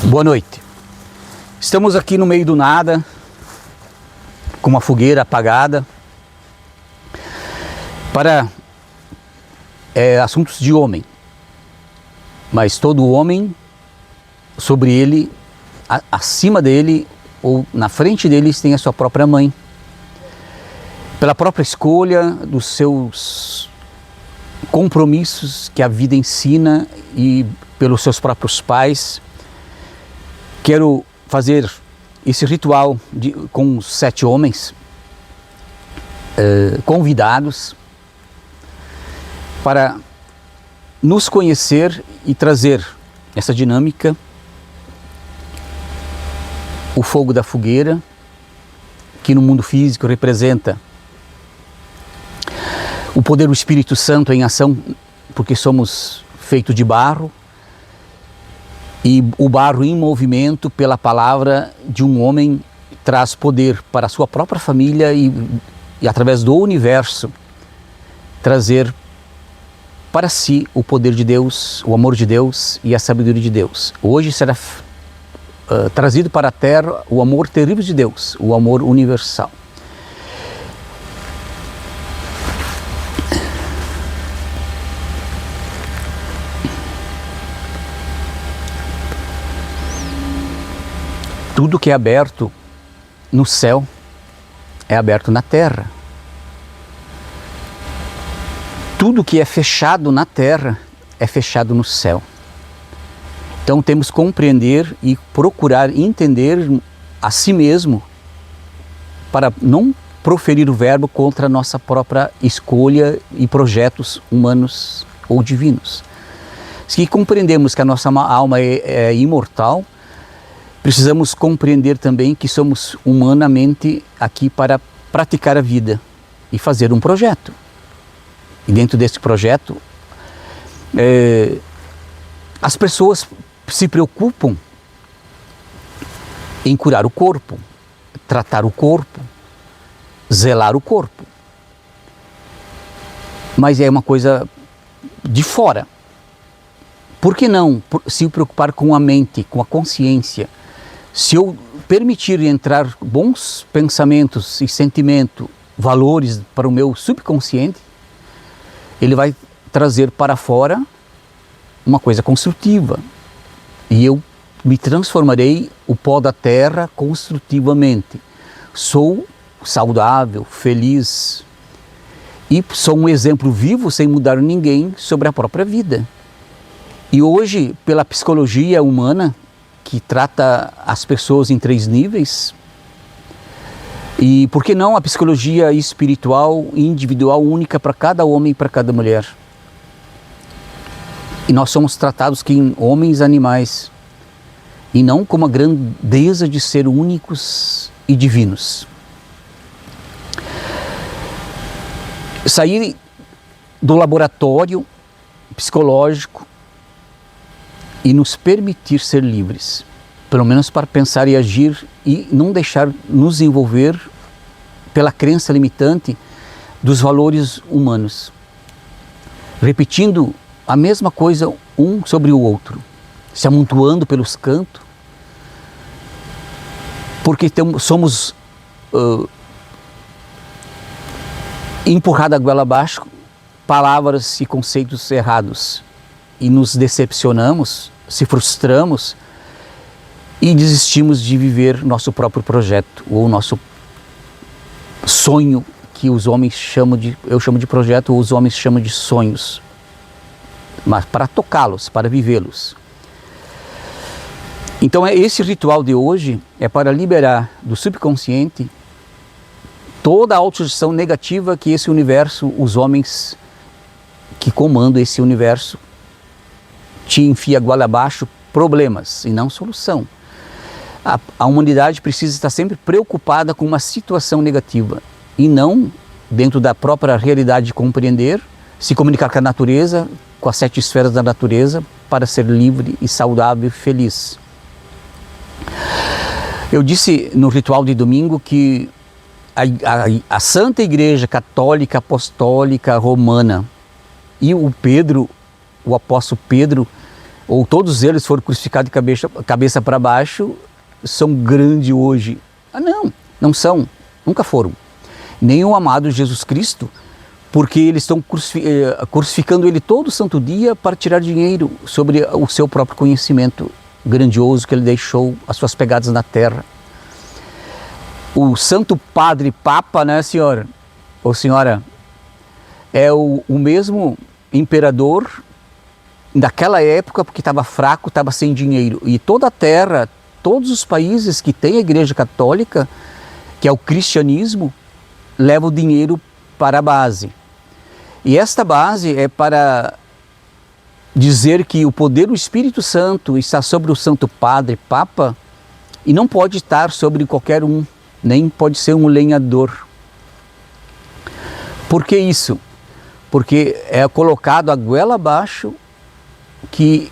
Boa noite. Estamos aqui no meio do nada, com uma fogueira apagada, para assuntos de homem. Mas todo homem, sobre ele, acima dele ou na frente deles, tem a sua própria mãe. Pela própria escolha dos seus compromissos que a vida ensina e pelos seus próprios pais, quero fazer esse ritual com os 7 homens convidados para nos conhecer e trazer essa dinâmica, o fogo da fogueira, que no mundo físico representa o poder do Espírito Santo em ação, porque somos feitos de barro, e o barro em movimento pela palavra de um homem traz poder para a sua própria família e através do universo trazer para si o poder de Deus, o amor de Deus e a sabedoria de Deus. Hoje será trazido para a terra o amor terrível de Deus, o amor universal. Tudo que é aberto no céu é aberto na terra. Tudo que é fechado na terra é fechado no céu. Então temos que compreender e procurar entender a si mesmo para não proferir o verbo contra a nossa própria escolha e projetos humanos ou divinos. Se compreendemos que a nossa alma é imortal, precisamos compreender também que somos humanamente aqui para praticar a vida e fazer um projeto. E dentro desse projeto, as pessoas se preocupam em curar o corpo, tratar o corpo, zelar o corpo. Mas é uma coisa de fora. Por que não se preocupar com a mente, com a consciência? Se eu permitir entrar bons pensamentos e sentimentos, valores para o meu subconsciente, ele vai trazer para fora uma coisa construtiva. E eu me transformarei o pó da terra construtivamente. Sou saudável, feliz e sou um exemplo vivo sem mudar ninguém sobre a própria vida. E hoje, pela psicologia humana, que trata as pessoas em 3 níveis, e por que não a psicologia espiritual e individual única para cada homem e para cada mulher? E nós somos tratados como homens animais, e não como a grandeza de ser únicos e divinos. Sair do laboratório psicológico e nos permitir ser livres, pelo menos para pensar e agir e não deixar nos envolver pela crença limitante dos valores humanos, repetindo a mesma coisa um sobre o outro, se amontoando pelos cantos, porque somos empurrados a goela abaixo palavras e conceitos errados. E nos decepcionamos, se frustramos e desistimos de viver nosso próprio projeto ou nosso sonho, que os homens eu chamo de projeto, ou os homens chamam de sonhos, mas para tocá-los, para vivê-los. Então esse ritual de hoje é para liberar do subconsciente toda a autogestão negativa que esse universo, os homens que comandam esse universo, te enfia a goela abaixo problemas e não solução. A humanidade precisa estar sempre preocupada com uma situação negativa e não dentro da própria realidade de compreender, se comunicar com a natureza, com as 7 esferas da natureza, para ser livre e saudável e feliz. Eu disse no ritual de domingo que a Santa Igreja Católica Apostólica Romana e o apóstolo Pedro ou todos eles foram crucificados de cabeça para baixo, são grandes hoje. Não, não são, nunca foram. Nem o amado Jesus Cristo, porque eles estão crucificando ele todo santo dia para tirar dinheiro sobre o seu próprio conhecimento grandioso que ele deixou, as suas pegadas na terra. O Santo Padre Papa, né, senhora? Ou senhora, é o mesmo imperador daquela época, porque estava fraco, estava sem dinheiro. E toda a terra, todos os países que têm a Igreja Católica, que é o cristianismo, levam o dinheiro para a base. E esta base é para dizer que o poder do Espírito Santo está sobre o Santo Padre Papa e não pode estar sobre qualquer um, nem pode ser um lenhador. Por que isso? Porque é colocado a goela abaixo que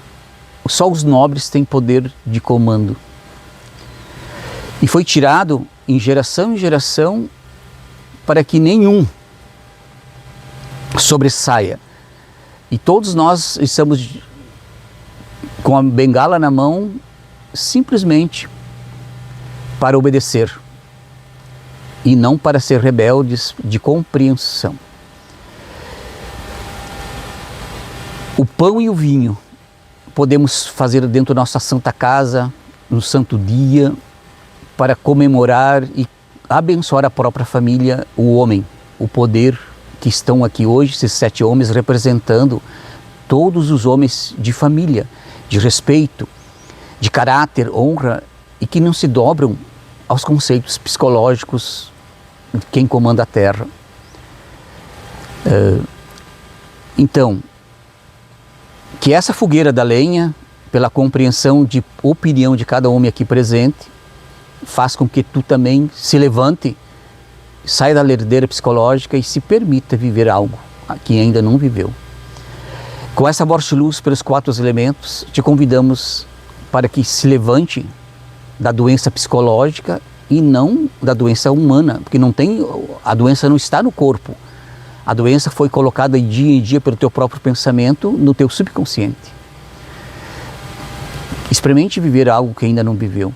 só os nobres têm poder de comando. E foi tirado em geração para que nenhum sobressaia. E todos nós estamos com a bengala na mão simplesmente para obedecer e não para ser rebeldes de compreensão. O pão e o vinho podemos fazer dentro da nossa santa casa, no santo dia, para comemorar e abençoar a própria família, o homem, o poder que estão aqui hoje, esses 7 homens representando todos os homens de família, de respeito, de caráter, honra e que não se dobram aos conceitos psicológicos de quem comanda a terra. Então, que essa fogueira da lenha, pela compreensão de opinião de cada homem aqui presente, faz com que tu também se levante, saia da lerdeira psicológica e se permita viver algo que ainda não viveu. Com essa voz de luz pelos 4 elementos, te convidamos para que se levante da doença psicológica e não da doença humana, porque a doença não está no corpo. A doença foi colocada dia em dia pelo teu próprio pensamento no teu subconsciente. Experimente viver algo que ainda não viveu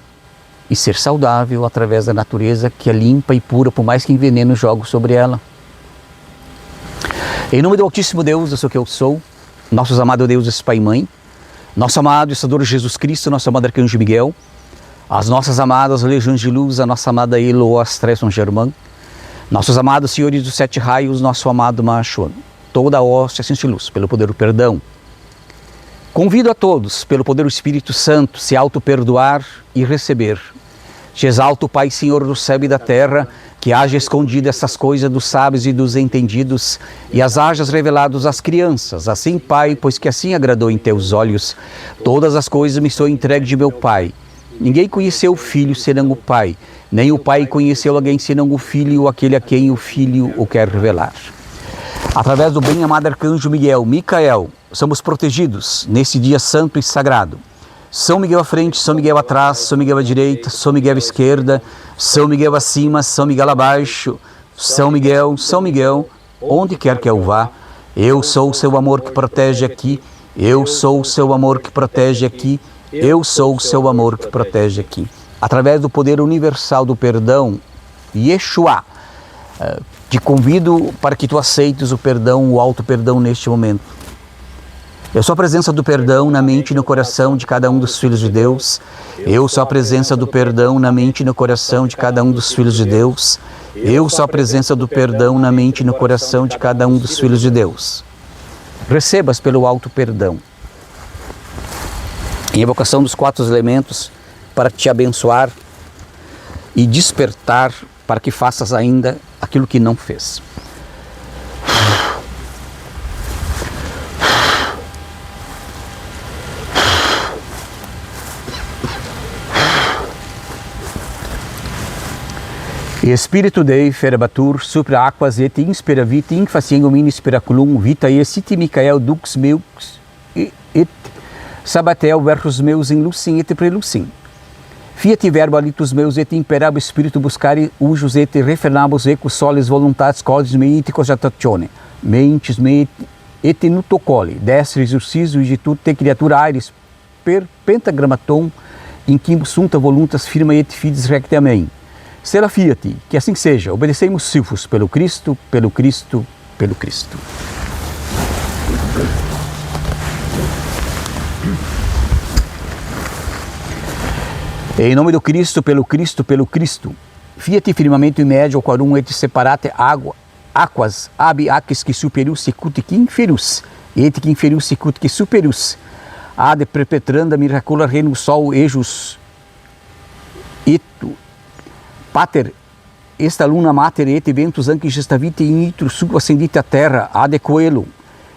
e ser saudável através da natureza que é limpa e pura, por mais que enveneno jogue sobre ela. Em nome do Altíssimo Deus, eu sou o que eu sou, nossos amados deuses Pai e Mãe, nosso amado e Salvador Jesus Cristo, nosso amado Arcanjo Miguel, as nossas amadas legiões de luz, a nossa amada Eloas Trés São Germain, nossos amados senhores dos 7 raios, nosso amado Mahachuan, toda a hóstia sem luz, pelo poder do perdão. Convido a todos, pelo poder do Espírito Santo, se auto-perdoar e receber. Te exalto, Pai, Senhor do céu e da terra, que haja escondido essas coisas dos sábios e dos entendidos, e as hajas revelados às crianças. Assim, Pai, pois que assim agradou em teus olhos, todas as coisas me são entregues de meu Pai. Ninguém conheceu o Filho senão o Pai, nem o Pai conheceu alguém senão o Filho, aquele a quem o Filho o quer revelar. Através do bem-amado Arcanjo Miguel, Micael, somos protegidos nesse dia santo e sagrado. São Miguel à frente, São Miguel atrás, São Miguel à direita, São Miguel à esquerda, São Miguel acima, São Miguel abaixo, São Miguel, onde quer que eu vá. Eu sou o seu amor que protege aqui, eu sou o seu amor que protege aqui, eu sou o seu amor que protege aqui. Através do poder universal do perdão, Yeshua, te convido para que tu aceites o perdão, o auto-perdão neste momento. Eu sou a presença do perdão na mente e no coração de cada um dos filhos de Deus. Eu sou a presença do perdão na mente e no coração de cada um dos filhos de Deus. Eu sou a presença do perdão na mente e no coração de cada um dos filhos de Deus. Recebas pelo auto-perdão. Em evocação dos 4 elementos, para te abençoar e despertar para que faças ainda aquilo que não fez. Espírito Dei, Ferebatur, supra aquas et inspira vita, infaciengo mini spiraculum, vita sit Micael dux meus et sabatel versus meus in lucim et prelucim. Fiat verbo alitus meus et imperabo spiritu buscare ujus et refrenabus ecus solis voluntatis codis mei et cogitatione, mentes me et nutocoli, destris ursis vigitute creatura aeris per pentagrammaton in quim sunta voluntas firma et fides recte. Amém. Sera fiat, que assim seja. Obedecemos silvos pelo Cristo, pelo Cristo, pelo Cristo. Em nome do Cristo, pelo Cristo, pelo Cristo. Fiat firmamento in medio quorum et separate aquas ab aquis que superius sicut qui inferius, et qui inferius sicut qui superius. Ad perpetranda miracula renum sol ejus et pater esta luna mater et ventus anquis gestavite in itro sub ascendite a terra ad coelo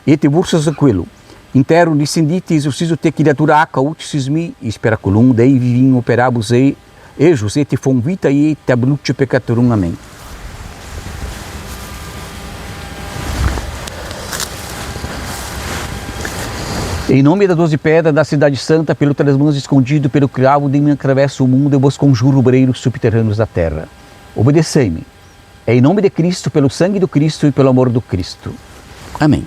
et bursas aquelo. Intero descendite exorciso te criatura aca utis mi speraculum Dei vivim operabus ejus et fonvita et abluctio peccatorum. Amém. Em nome da 12 pedra da cidade santa, pelo talismã escondido, pelo cravo de mim atravesso o mundo, eu vos conjuro obreiros subterrâneos da terra. Obedecei-me. Em nome de Cristo, pelo sangue do Cristo e pelo amor do Cristo. Amém.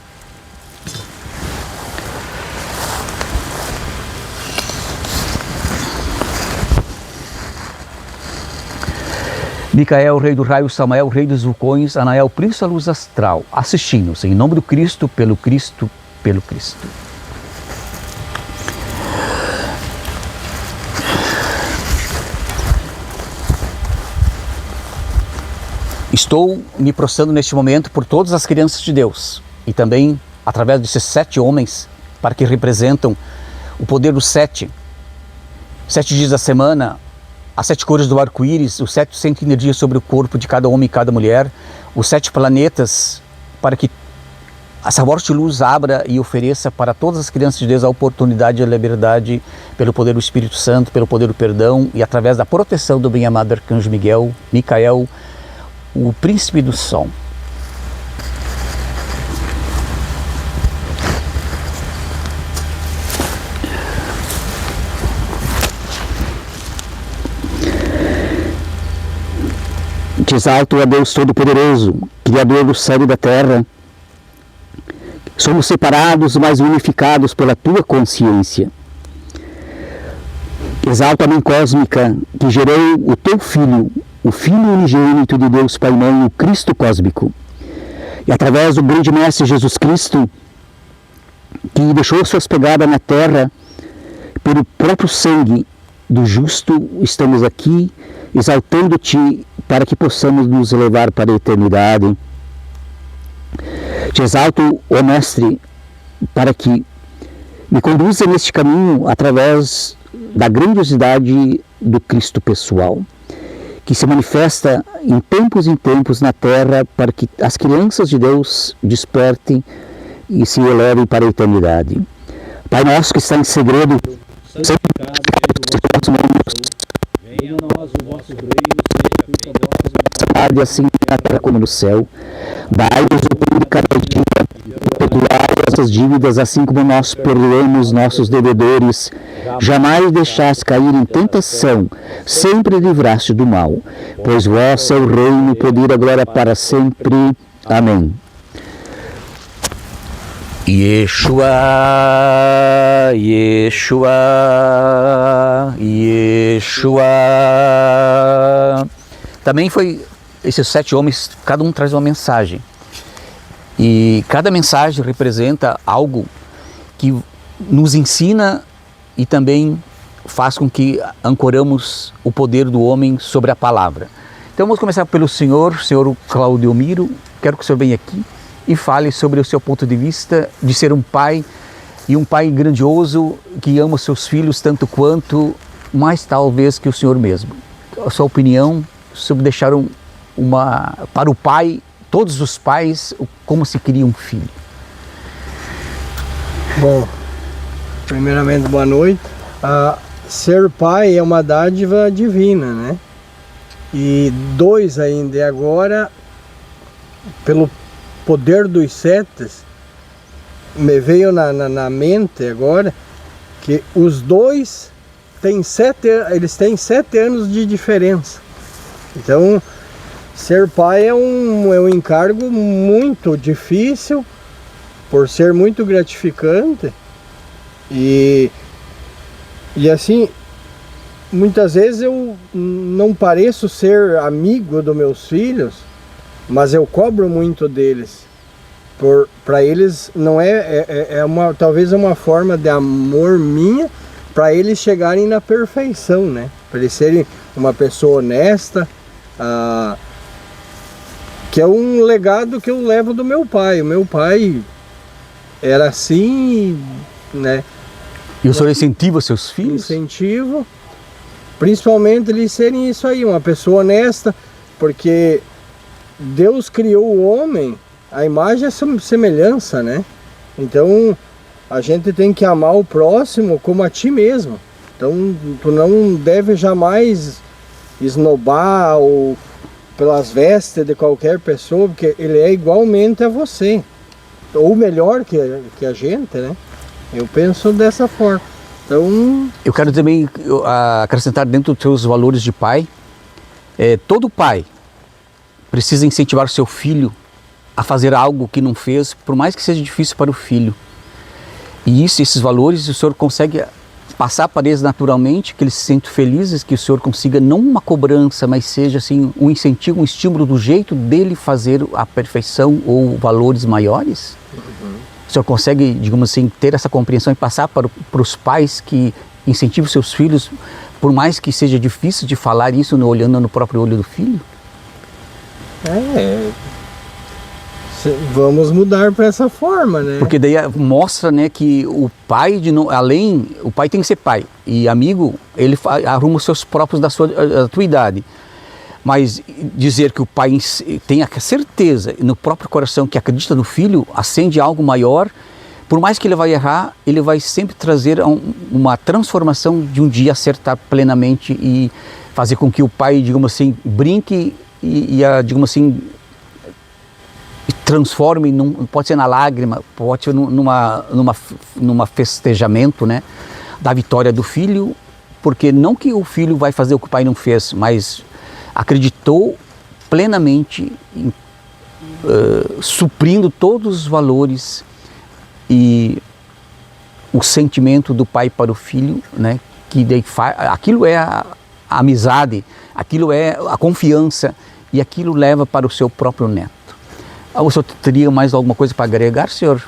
Micael, rei do raio, Samael, rei dos vulcões, Anael, príncipe da luz astral, assistindo-nos em nome do Cristo, pelo Cristo, pelo Cristo. Estou me prostrando neste momento por todas as crianças de Deus e também através desses 7 homens, para que representam o poder dos 7 dias da semana, as 7 cores do arco-íris, os 7 centros de energia sobre o corpo de cada homem e cada mulher, os 7 planetas, para que essa forte luz abra e ofereça para todas as crianças de Deus a oportunidade e a liberdade pelo poder do Espírito Santo, pelo poder do perdão e através da proteção do bem-amado Arcanjo Miguel, Micael, o príncipe do som. Te exalto, a Deus Todo-Poderoso, Criador do céu e da terra. Somos separados, mas unificados pela Tua consciência. Exalto a mãe cósmica que gerou o Teu Filho, o Filho unigênito de Deus Pai e Mãe, o Cristo cósmico. E através do grande Mestre Jesus Cristo, que deixou suas pegadas na terra, pelo próprio sangue do justo, estamos aqui exaltando-Te para que possamos nos levar para a eternidade. Te exalto, ó Mestre, para que me conduza neste caminho através da grandiosidade do Cristo pessoal, que se manifesta em tempos na terra, para que as crianças de Deus despertem e se elevem para a eternidade. Pai nosso que está em segredo, santificado seja o vosso nome. Venha a nós o vosso reino, seja feita a vossa vontade, assim na terra como no céu. Dai-nos o pão de cada dia, perdoai nossas dívidas, assim como nós perdoamos nossos devedores. Jamais deixaste cair em tentação, sempre livraste do mal. Pois vós é o reino, o poder e a glória para sempre. Amém. Yeshua, Yeshua, Yeshua. Também foi esses 7 homens, cada um traz uma mensagem. E cada mensagem representa algo que nos ensina e também faz com que ancoramos o poder do homem sobre a palavra. Então vamos começar pelo senhor Claudiomiro. Quero que o senhor venha aqui e fale sobre o seu ponto de vista de ser um pai, e um pai grandioso que ama os seus filhos tanto quanto, mais talvez que o senhor mesmo. A sua opinião sobre deixar para o pai, todos os pais, como se cria um filho. Bom, primeiramente boa noite. Ser pai é uma dádiva divina, né? E 2 ainda, e agora, pelo poder dos 7, me veio na mente agora que os 2 têm 7 anos de diferença. Então, ser pai é um encargo muito difícil, por ser muito gratificante, e E assim, muitas vezes eu não pareço ser amigo dos meus filhos, mas eu cobro muito deles. Para eles não talvez é uma forma de amor minha, para eles chegarem na perfeição, né? Para eles serem uma pessoa honesta, que é um legado que eu levo do meu pai. O meu pai era assim, né? E o senhor incentiva seus filhos? Incentivo, principalmente eles serem isso aí, uma pessoa honesta, porque Deus criou o homem a imagem e semelhança, né? Então a gente tem que amar o próximo como a ti mesmo. Então tu não deve jamais esnobar ou pelas vestes de qualquer pessoa, porque ele é igualmente a você, ou melhor que a gente, né? Eu penso dessa forma. Então, eu quero também acrescentar dentro dos seus valores de pai, todo pai precisa incentivar o seu filho a fazer algo que não fez, por mais que seja difícil para o filho. E esses valores o senhor consegue passar para eles naturalmente, que eles se sentem felizes, que o senhor consiga, não uma cobrança, mas seja assim um incentivo, um estímulo do jeito dele fazer a perfeição ou valores maiores? O senhor consegue, digamos assim, ter essa compreensão e passar para os pais que incentivam seus filhos, por mais que seja difícil de falar isso olhando no próprio olho do filho? Vamos mudar para essa forma, né? Porque daí mostra, né, que o pai, o pai tem que ser pai, e amigo, ele arruma os seus próprios da tua idade. Mas dizer que o pai tem a certeza no próprio coração que acredita no filho, acende algo maior, por mais que ele vai errar, ele vai sempre trazer uma transformação de um dia acertar plenamente e fazer com que o pai, digamos assim, brinque digamos assim, transforme, pode ser na lágrima, pode ser numa festejamento, né, da vitória do filho, porque não que o filho vai fazer o que o pai não fez, mas acreditou plenamente, suprindo todos os valores e o sentimento do pai para o filho, né? Que aquilo é a amizade, aquilo é a confiança e aquilo leva para o seu próprio neto. O senhor teria mais alguma coisa para agregar, senhor?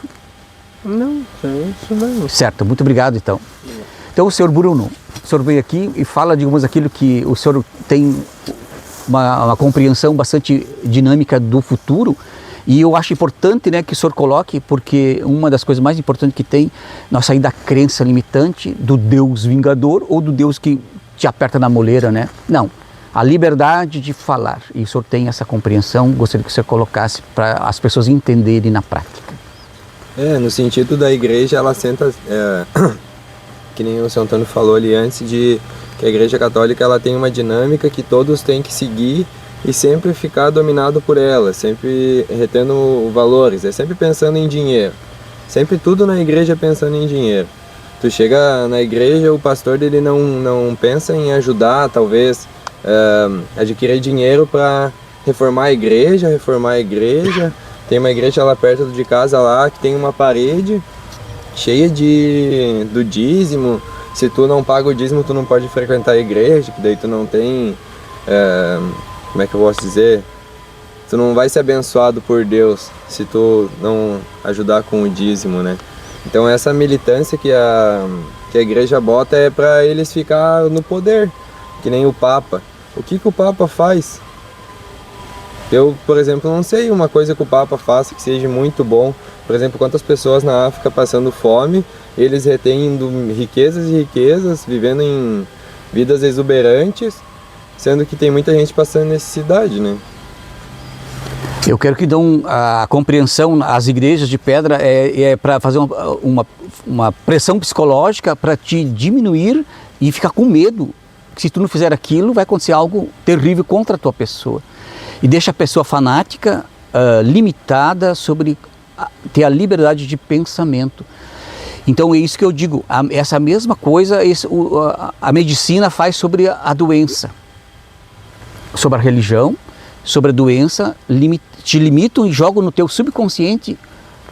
Não, isso não. Certo, muito obrigado então. Então, o senhor Bruno, o senhor veio aqui e fala, digamos, aquilo que o senhor tem uma compreensão bastante dinâmica do futuro, e eu acho importante, né, que o senhor coloque, porque uma das coisas mais importantes que tem, nós sair da crença limitante do Deus vingador ou do Deus que te aperta na moleira, né? Não, a liberdade de falar, e o senhor tem essa compreensão, gostaria que o senhor colocasse para as pessoas entenderem na prática. No sentido da igreja, ela senta, que nem o senhor Antônio falou ali antes, de que a Igreja Católica ela tem uma dinâmica que todos têm que seguir e sempre ficar dominado por ela, sempre retendo valores, sempre pensando em dinheiro. Sempre tudo na igreja pensando em dinheiro. Tu chega na igreja, o pastor dele não pensa em ajudar, talvez, adquirir dinheiro para reformar a igreja. Tem uma igreja lá perto de casa lá que tem uma parede cheia do dízimo. Se tu não paga o dízimo, tu não pode frequentar a igreja, que daí tu não tem, como é que eu posso dizer? Tu não vai ser abençoado por Deus se tu não ajudar com o dízimo, né? Então essa militância que a igreja bota é para eles ficar no poder, que nem o Papa. O que o Papa faz? Eu, por exemplo, não sei uma coisa que o Papa faça que seja muito bom. Por exemplo, quantas pessoas na África passando fome, eles retêm riquezas e riquezas, vivendo em vidas exuberantes, sendo que tem muita gente passando necessidade, né? Eu quero que dão a compreensão, as igrejas de pedra é para fazer uma pressão psicológica para te diminuir e ficar com medo que se tu não fizer aquilo vai acontecer algo terrível contra a tua pessoa. E deixa a pessoa fanática, limitada sobre ter a liberdade de pensamento. Então é isso que eu digo, essa mesma coisa a medicina faz sobre a doença, sobre a religião, sobre a doença, te limitam e jogam no teu subconsciente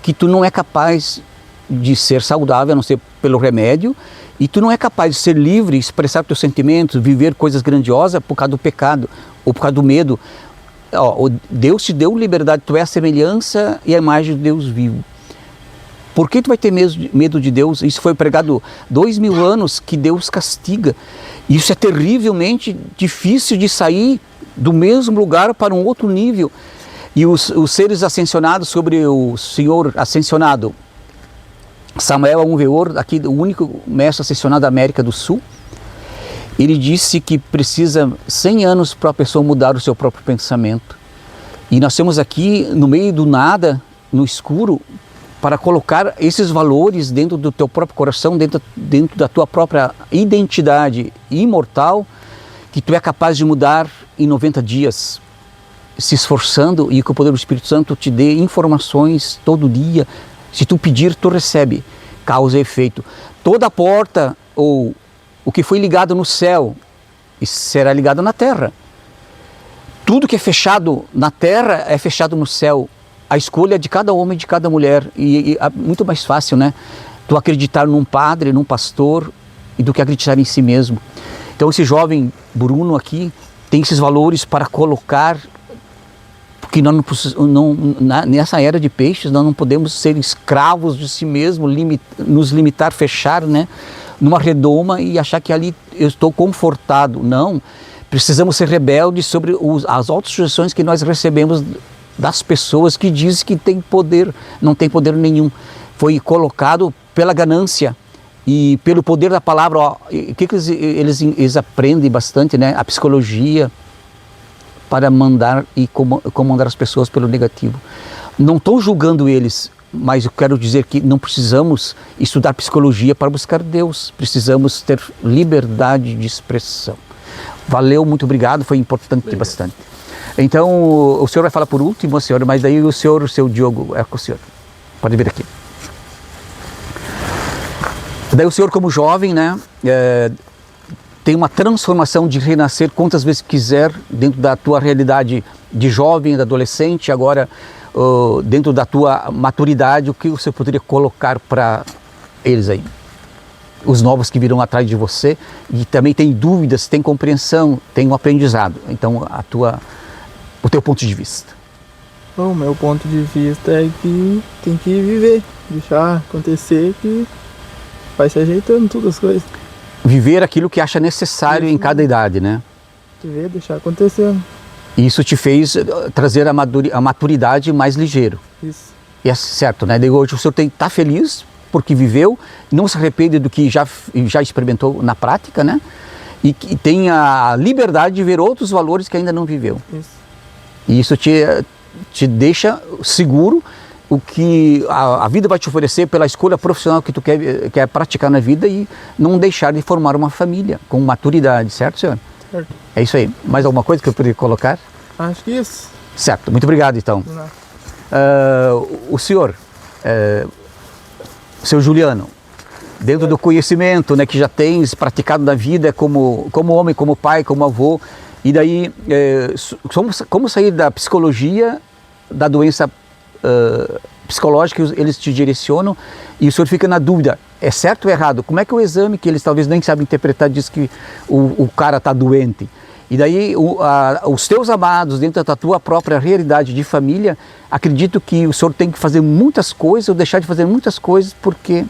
que tu não é capaz de ser saudável, a não ser pelo remédio, E tu não é capaz de ser livre, expressar teus sentimentos, viver coisas grandiosas por causa do pecado ou por causa do medo. Ó, Deus te deu liberdade, tu é a semelhança e a imagem de Deus vivo. Por que tu vai ter medo de Deus? Isso foi pregado 2000 anos que Deus castiga. Isso é terrivelmente difícil de sair do mesmo lugar para um outro nível. E os seres ascensionados sobre o Senhor ascensionado, Samuel Aunveor, aqui o único mestre ascensionado da América do Sul, ele disse que precisa 100 anos para a pessoa mudar o seu próprio pensamento. E nós temos aqui, no meio do nada, no escuro, para colocar esses valores dentro do teu próprio coração, dentro da tua própria identidade imortal, que tu é capaz de mudar em 90 dias, se esforçando, e que o poder do Espírito Santo te dê informações todo dia. Se tu pedir, tu recebe, causa e efeito. Toda porta ou o que foi ligado no céu será ligado na terra. Tudo que é fechado na terra é fechado no céu. A escolha é de cada homem e de cada mulher. E é muito mais fácil, né? Tu acreditar num padre, num pastor, do que acreditar em si mesmo. Então esse jovem Bruno aqui tem esses valores para colocar, porque nós nessa era de peixes nós não podemos ser escravos de si mesmo, nos limitar, fechar, né, numa redoma e achar que ali eu estou confortado. Não, precisamos ser rebeldes sobre as autossugestões que nós recebemos das pessoas que dizem que tem poder. Não tem poder nenhum. Foi colocado pela ganância e pelo poder da palavra. Ó, o que eles aprendem bastante, né? A psicologia, para mandar e comandar as pessoas pelo negativo. Não estou julgando eles, mas eu quero dizer que não precisamos estudar psicologia para buscar Deus. Precisamos ter liberdade de expressão. Valeu, muito obrigado, foi importante bastante. Então, o senhor vai falar por último, senhor, mas daí o seu Diogo, é com o senhor. Pode vir aqui. Daí o senhor, como jovem, né, tem uma transformação de renascer quantas vezes quiser dentro da tua realidade de jovem, de adolescente, agora dentro da tua maturidade, o que você poderia colocar para eles aí? Os novos que virão atrás de você e também tem dúvidas, tem compreensão, tem um aprendizado. Então, o teu ponto de vista. Bom, meu ponto de vista é que tem que viver, deixar acontecer, que vai se ajeitando todas as coisas. Viver aquilo que acha necessário em cada idade, né? Viver, deixar acontecendo. E isso te fez trazer a maturidade mais ligeiro. Isso. E é certo, né? Daí hoje o senhor está feliz porque viveu, não se arrepende do que já experimentou na prática, né? E tem a liberdade de ver outros valores que ainda não viveu. Isso. E isso te deixa seguro o que a vida vai te oferecer pela escolha profissional que tu quer praticar na vida e não deixar de formar uma família com maturidade, certo, senhor? Certo. É isso aí. Mais alguma coisa que eu poderia colocar? Acho que isso. Certo, muito obrigado então. O senhor, seu Juliano, dentro do conhecimento, né, que já tens praticado na vida como homem, como pai, como avô, e daí como sair da psicologia, da doença psicológica, eles te direcionam e o senhor fica na dúvida, é certo ou errado? Como é que o exame, que eles talvez nem sabem interpretar, diz que o cara está doente? E daí os teus amados, dentro da tua própria realidade de família, acredito que o senhor tem que fazer muitas coisas ou deixar de fazer muitas coisas porque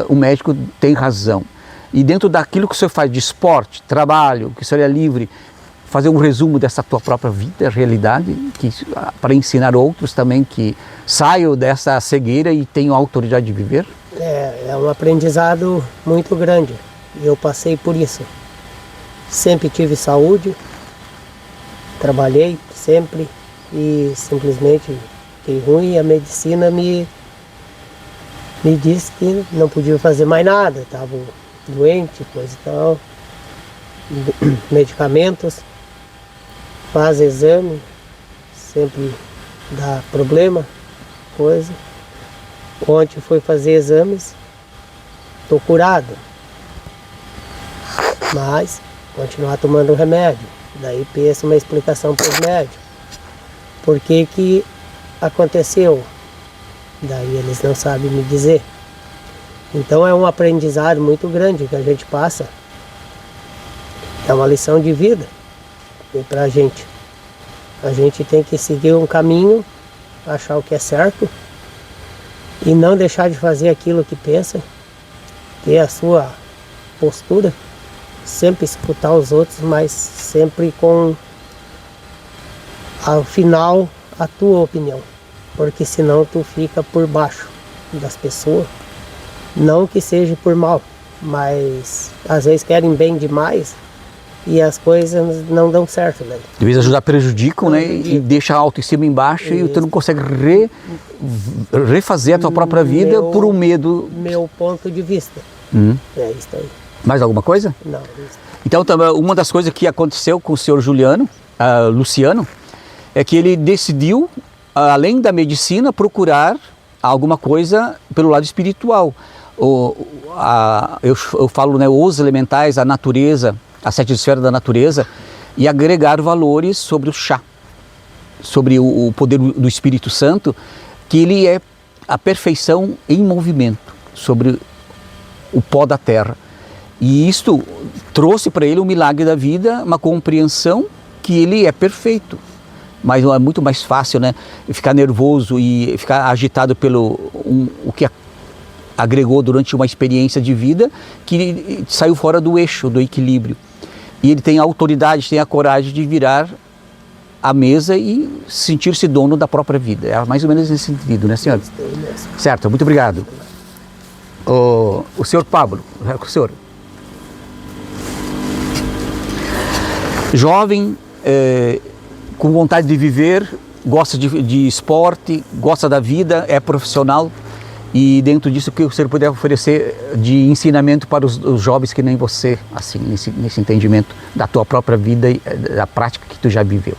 o médico tem razão. E dentro daquilo que o senhor faz de esporte, trabalho, que o senhor é livre, fazer um resumo dessa tua própria vida, realidade, para ensinar outros também que saiam dessa cegueira e tenham a autoridade de viver? É um aprendizado muito grande. Eu passei por isso. Sempre tive saúde, trabalhei sempre e simplesmente fiquei ruim e a medicina me disse que não podia fazer mais nada, estava doente, coisa e tal, medicamentos, faz exame, sempre dá problema, coisa. Ontem fui fazer exames, estou curado, mas continuar tomando remédio. Daí pensa uma explicação para os médicos. Por que aconteceu? Daí eles não sabem me dizer. Então é um aprendizado muito grande que a gente passa. É uma lição de vida para a gente. A gente tem que seguir um caminho, achar o que é certo e não deixar de fazer aquilo que pensa, ter a sua postura, sempre escutar os outros, mas sempre com, ao final, a tua opinião, porque senão tu fica por baixo das pessoas. Não que seja por mal, mas às vezes querem bem demais e as coisas não dão certo, né? De vez ajudar prejudicam, né? E deixa a autoestima embaixo e tu não consegue refazer a tua própria vida por um medo. Meu ponto de vista. É isso aí. Mais alguma coisa? Não, isso. Então, uma das coisas que aconteceu com o senhor Luciano, é que ele decidiu, além da medicina, procurar alguma coisa pelo lado espiritual. Eu falo, né, os elementais, a natureza, as 7 esferas da natureza, e agregar valores sobre o chá, sobre o poder do Espírito Santo, que ele é a perfeição em movimento, sobre o pó da terra. E isto trouxe para ele o milagre da vida, uma compreensão que ele é perfeito. Mas é muito mais fácil, né, ficar nervoso e ficar agitado pelo o que agregou durante uma experiência de vida que saiu fora do eixo, do equilíbrio. E ele tem a autoridade, tem a coragem de virar a mesa e sentir-se dono da própria vida. É mais ou menos nesse sentido, né, senhor? Certo, muito obrigado. O senhor Pablo, o senhor. Jovem, com vontade de viver, gosta de esporte, gosta da vida, é profissional. E dentro disso, o que o senhor puder oferecer de ensinamento para os jovens que nem você, assim, nesse entendimento da tua própria vida e da prática que tu já viveu?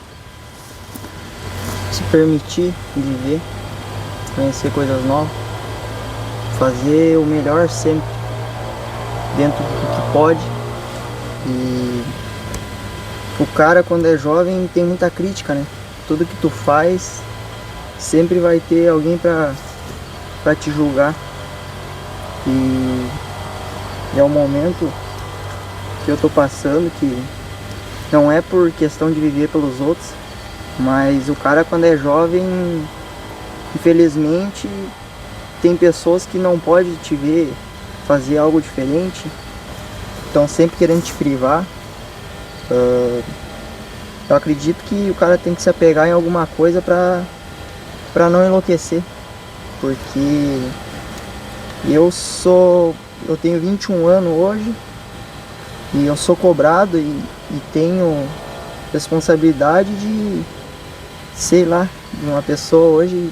Se permitir viver, conhecer coisas novas, fazer o melhor sempre, dentro do que pode. E o cara, quando é jovem, tem muita crítica, né? Tudo que tu faz, sempre vai ter alguém pra te julgar. E é um momento que eu tô passando, que não é por questão de viver pelos outros, mas o cara, quando é jovem, infelizmente tem pessoas que não podem te ver fazer algo diferente, estão sempre querendo te privar. Eu acredito que o cara tem que se apegar em alguma coisa pra não enlouquecer, porque eu tenho 21 anos hoje e eu sou cobrado e tenho responsabilidade de, sei lá, de uma pessoa hoje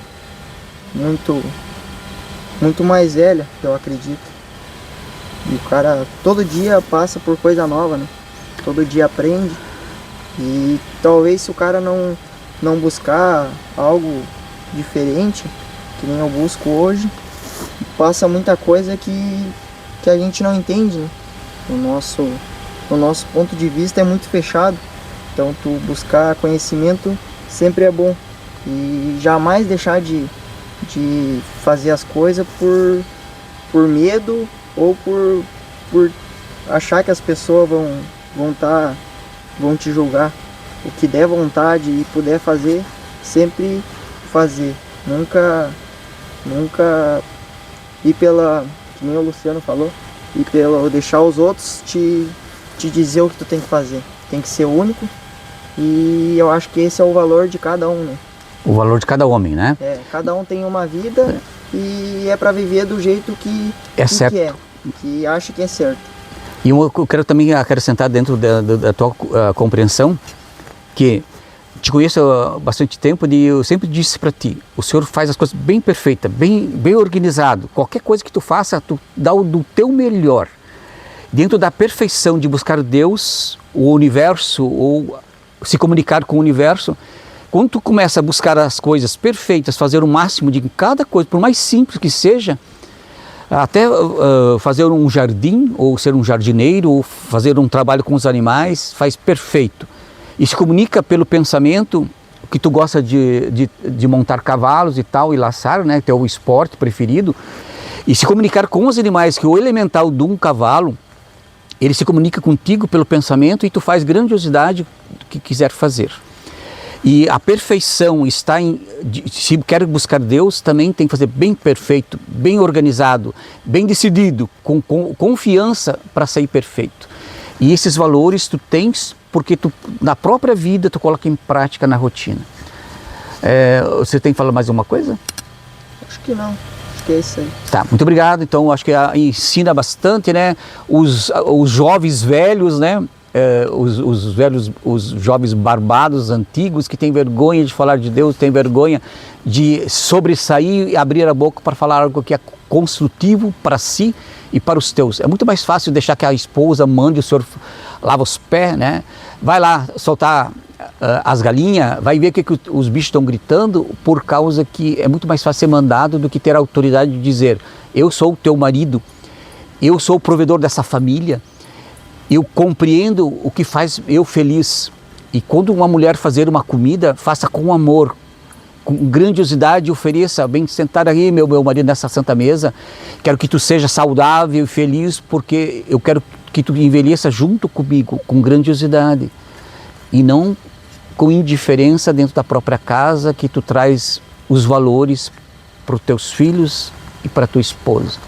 muito mais velha, eu acredito. E o cara todo dia passa por coisa nova, né? Todo dia aprende. E talvez se o cara não buscar algo diferente, que nem eu busco hoje, passa muita coisa que a gente não entende, né? O nosso ponto de vista é muito fechado. Então tu buscar conhecimento sempre é bom. E jamais deixar de fazer as coisas por medo ou por achar que as pessoas vão te julgar. O que der vontade e puder fazer, sempre fazer. Nunca ir pela, que nem o Luciano falou, ir pela deixar os outros te dizer o que tu tem que fazer. Tem que ser único, e eu acho que esse é o valor de cada um, né? O valor de cada homem, né? Cada um tem uma vida e é para viver do jeito que é certo, que acha que é certo. E eu quero também acrescentar dentro da tua compreensão, que te conheço há bastante tempo e eu sempre disse para ti, o senhor faz as coisas bem perfeitas, bem organizado. Qualquer coisa que tu faça, tu dá o do teu melhor. Dentro da perfeição de buscar Deus, o universo, ou se comunicar com o universo, quando tu começa a buscar as coisas perfeitas, fazer o máximo de cada coisa, por mais simples que seja, até fazer um jardim, ou ser um jardineiro, ou fazer um trabalho com os animais, faz perfeito. E se comunica pelo pensamento que tu gosta de montar cavalos e tal, e laçar, né, teu esporte preferido. E se comunicar com os animais, que o elemental de um cavalo, ele se comunica contigo pelo pensamento e tu faz grandiosidade do que quiser fazer. E a perfeição está se quer buscar Deus, também tem que fazer bem perfeito, bem organizado, bem decidido, com confiança para sair perfeito. E esses valores tu tens porque tu, na própria vida, tu coloca em prática na rotina. Você tem que falar mais alguma coisa? Acho que não. Acho que é isso aí. Tá, muito obrigado. Então, acho que ensina bastante, né? Os jovens velhos, né? Os jovens barbados, antigos, que têm vergonha de falar de Deus, têm vergonha de sobressair e abrir a boca para falar algo que é construtivo para si e para os teus. É muito mais fácil deixar que a esposa mande o senhor lava os pés, né? Vai lá soltar as galinhas, vai ver o que os bichos estão gritando, por causa que é muito mais fácil ser mandado do que ter a autoridade de dizer: eu sou o teu marido, eu sou o provedor dessa família, eu compreendo o que faz eu feliz. E quando uma mulher fazer uma comida, faça com amor, com grandiosidade, ofereça: bem sentar aí, meu marido, nessa santa mesa, quero que tu seja saudável e feliz, porque eu quero que tu envelheça junto comigo, com grandiosidade, e não com indiferença dentro da própria casa, que tu traz os valores para os teus filhos e para a tua esposa.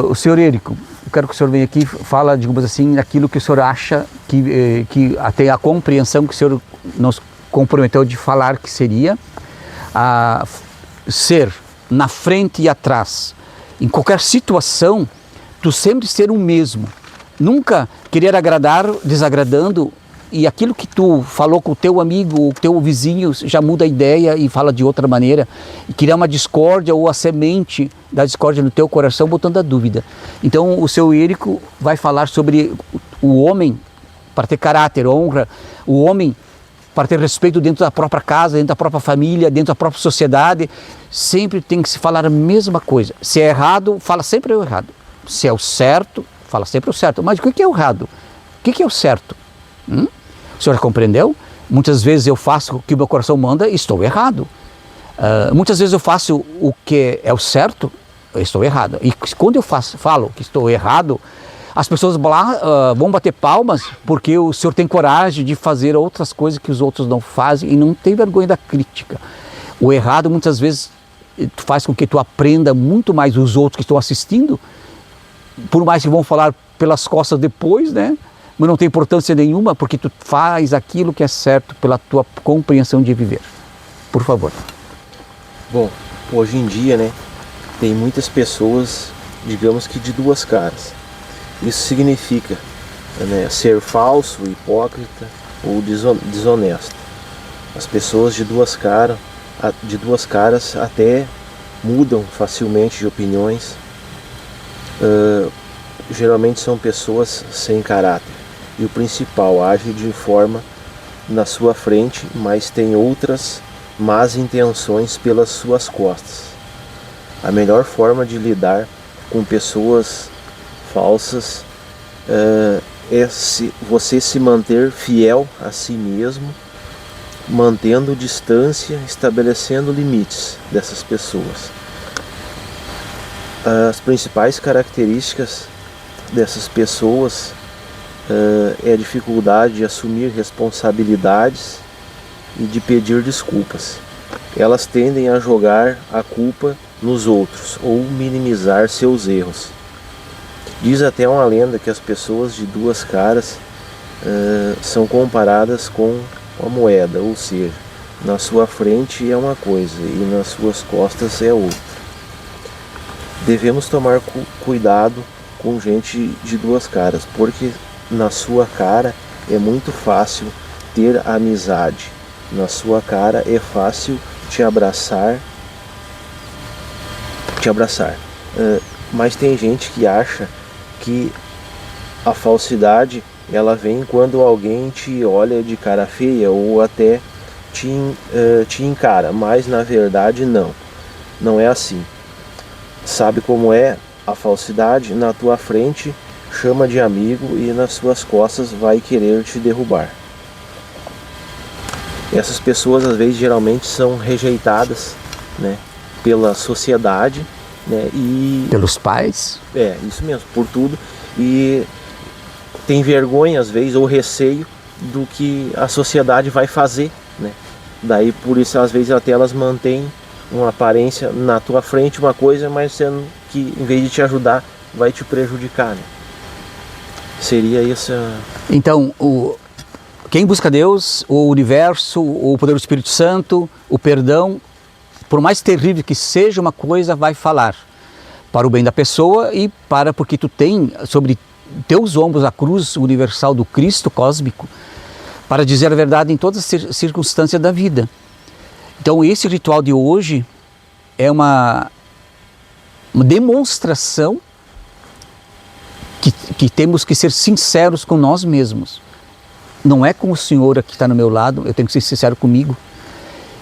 O senhor Érico, eu quero que o senhor venha aqui e fala, digamos assim, daquilo que o senhor acha, que tem a compreensão que o senhor nos comprometeu de falar, que seria ser na frente e atrás, em qualquer situação, tu sempre ser o mesmo, nunca querer agradar desagradando, e aquilo que tu falou com o teu amigo, o teu vizinho, já muda a ideia e fala de outra maneira, e criar uma discórdia ou a semente da discórdia no teu coração, botando a dúvida. Então o seu Érico vai falar sobre o homem para ter caráter, honra, o homem para ter respeito dentro da própria casa, dentro da própria família, dentro da própria sociedade. Sempre tem que se falar a mesma coisa. Se é errado, fala sempre o errado. Se é o certo, fala sempre o certo. Mas o que é o errado? O que é o certo? O senhor compreendeu? Muitas vezes eu faço o que o meu coração manda e estou errado. Muitas vezes eu faço o que é o certo, eu estou errado. E quando eu falo que estou errado, as pessoas vão bater palmas porque o senhor tem coragem de fazer outras coisas que os outros não fazem e não tem vergonha da crítica. O errado muitas vezes faz com que tu aprenda muito mais os outros que estão assistindo, por mais que vão falar pelas costas depois, né? Mas não tem importância nenhuma, porque tu faz aquilo que é certo pela tua compreensão de viver. Por favor. Bom, hoje em dia, né, tem muitas pessoas, digamos que de duas caras. Isso significa, né, ser falso, hipócrita ou desonesto. As pessoas de duas caras até mudam facilmente de opiniões. Geralmente são pessoas sem caráter. E o principal, age de forma na sua frente, mas tem outras más intenções pelas suas costas. A melhor forma de lidar com pessoas falsas é você se manter fiel a si mesmo, mantendo distância, estabelecendo limites dessas pessoas. As principais características dessas pessoas é a dificuldade de assumir responsabilidades e de pedir desculpas. Elas tendem a jogar a culpa nos outros ou minimizar seus erros. Diz até uma lenda que as pessoas de duas caras são comparadas com uma moeda, ou seja, na sua frente é uma coisa e nas suas costas é outra. Devemos tomar cuidado com gente de duas caras, porque na sua cara é muito fácil ter amizade, na sua cara é fácil te abraçar. Mas tem gente que acha que a falsidade ela vem quando alguém te olha de cara feia ou até te encara, mas na verdade não é assim. Sabe como é a falsidade? Na tua frente chama de amigo e nas suas costas vai querer te derrubar. Essas pessoas às vezes geralmente são rejeitadas, né, pela sociedade, né? E Pelos pais? isso mesmo, por tudo. E tem vergonha às vezes ou receio do que a sociedade vai fazer, né? Daí por isso às vezes até elas mantêm uma aparência na tua frente, uma coisa, mas sendo que em vez de te ajudar vai te prejudicar, né? Seria isso. Então, quem busca Deus, o universo, o poder do Espírito Santo, o perdão, por mais terrível que seja uma coisa, vai falar para o bem da pessoa e porque tu tem sobre teus ombros a cruz universal do Cristo cósmico, para dizer a verdade em todas as circunstâncias da vida. Então esse ritual de hoje é uma demonstração que temos que ser sinceros com nós mesmos. Não é com o Senhor que está no meu lado, eu tenho que ser sincero comigo.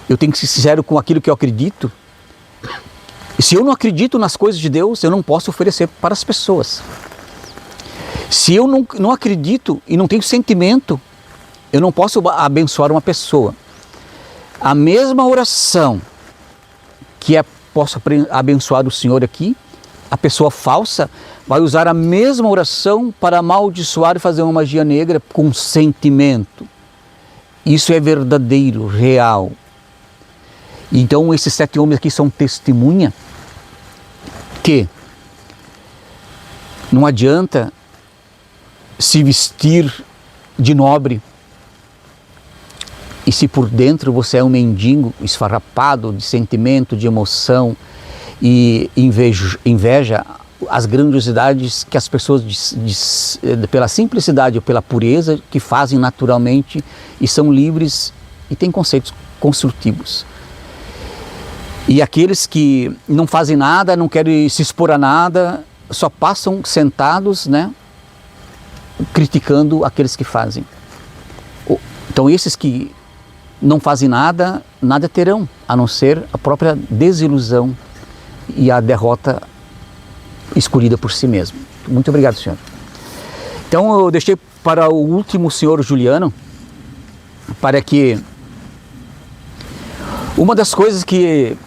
Eu tenho que ser sincero com aquilo que eu acredito. E se eu não acredito nas coisas de Deus, eu não posso oferecer para as pessoas. Se eu não acredito e não tenho sentimento, eu não posso abençoar uma pessoa. A mesma oração que posso abençoar o Senhor aqui, a pessoa falsa vai usar a mesma oração para amaldiçoar e fazer uma magia negra com sentimento. Isso é verdadeiro, real. Então esses 7 homens aqui são testemunha que não adianta se vestir de nobre e se por dentro você é um mendigo esfarrapado de sentimento, de emoção e inveja as grandiosidades que as pessoas, pela simplicidade ou pela pureza, que fazem naturalmente e são livres e têm conceitos construtivos. E aqueles que não fazem nada, não querem se expor a nada, só passam sentados, né, criticando aqueles que fazem. Então esses que não fazem nada, nada terão, a não ser a própria desilusão e a derrota escolhida por si mesmo. Muito obrigado, senhor. Então eu deixei para o último senhor Juliano, para que uma das coisas que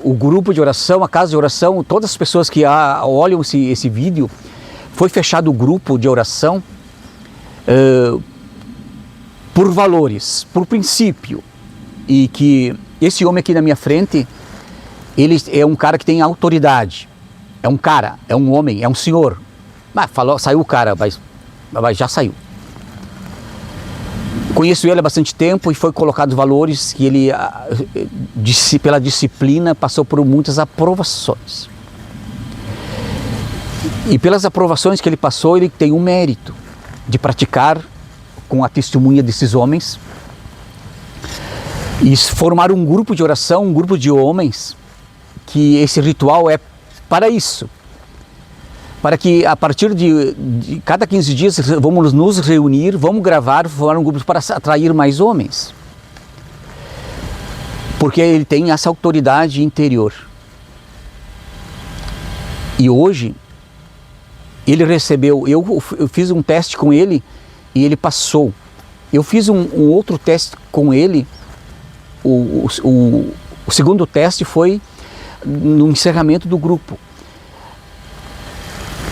o grupo de oração, a casa de oração, todas as pessoas que olham esse vídeo, foi fechado o grupo de oração por valores, por princípio, e que esse homem aqui na minha frente, ele é um cara que tem autoridade, é um cara, é um homem, é um senhor. Saiu o cara, mas já saiu. Conheço ele há bastante tempo e foi colocado valores que ele, pela disciplina, passou por muitas aprovações. E pelas aprovações que ele passou, ele tem um mérito de praticar com a testemunha desses homens e formar um grupo de oração, um grupo de homens, que esse ritual é para isso. Para que a partir de cada 15 dias vamos nos reunir, vamos gravar, formar um grupo para atrair mais homens. Porque ele tem essa autoridade interior. E hoje, ele recebeu, eu fiz um teste com ele e ele passou. Eu fiz um outro teste com ele, o segundo teste foi no encerramento do grupo.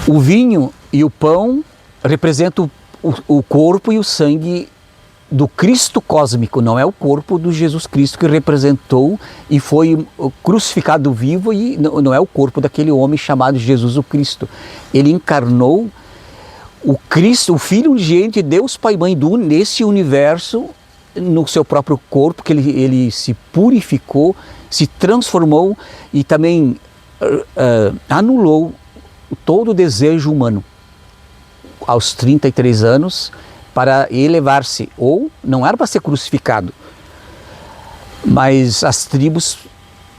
O vinho e o pão representam o corpo e o sangue do Cristo cósmico, não é o corpo do Jesus Cristo que representou e foi crucificado vivo, e não é o corpo daquele homem chamado Jesus o Cristo. Ele encarnou o Cristo, o Filho unigênito de Deus Pai e Mãe nesse universo, no seu próprio corpo, que ele se purificou, se transformou e também anulou todo o desejo humano aos 33 anos para elevar-se, ou não era para ser crucificado, mas as tribos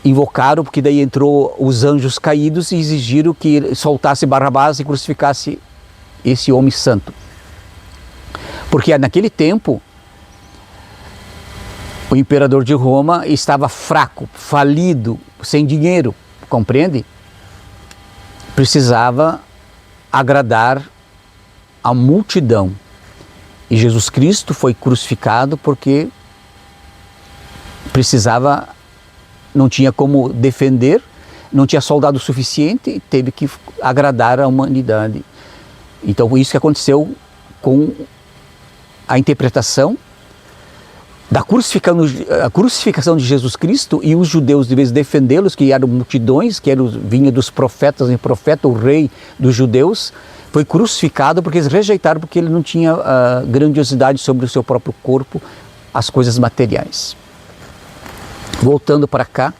invocaram, porque daí entrou os anjos caídos e exigiram que soltasse Barrabás e crucificasse esse homem santo, porque naquele tempo o imperador de Roma estava fraco, falido, sem dinheiro, compreende? Precisava agradar a multidão. E Jesus Cristo foi crucificado porque não tinha como defender, não tinha soldado suficiente e teve que agradar a humanidade. Então, isso que aconteceu com a interpretação da crucificação de Jesus Cristo, e os judeus, de vez de defendê-los, que eram multidões, vinha dos profetas e profeta, o rei dos judeus, foi crucificado porque eles rejeitaram, porque ele não tinha grandiosidade sobre o seu próprio corpo, as coisas materiais. Voltando para cá,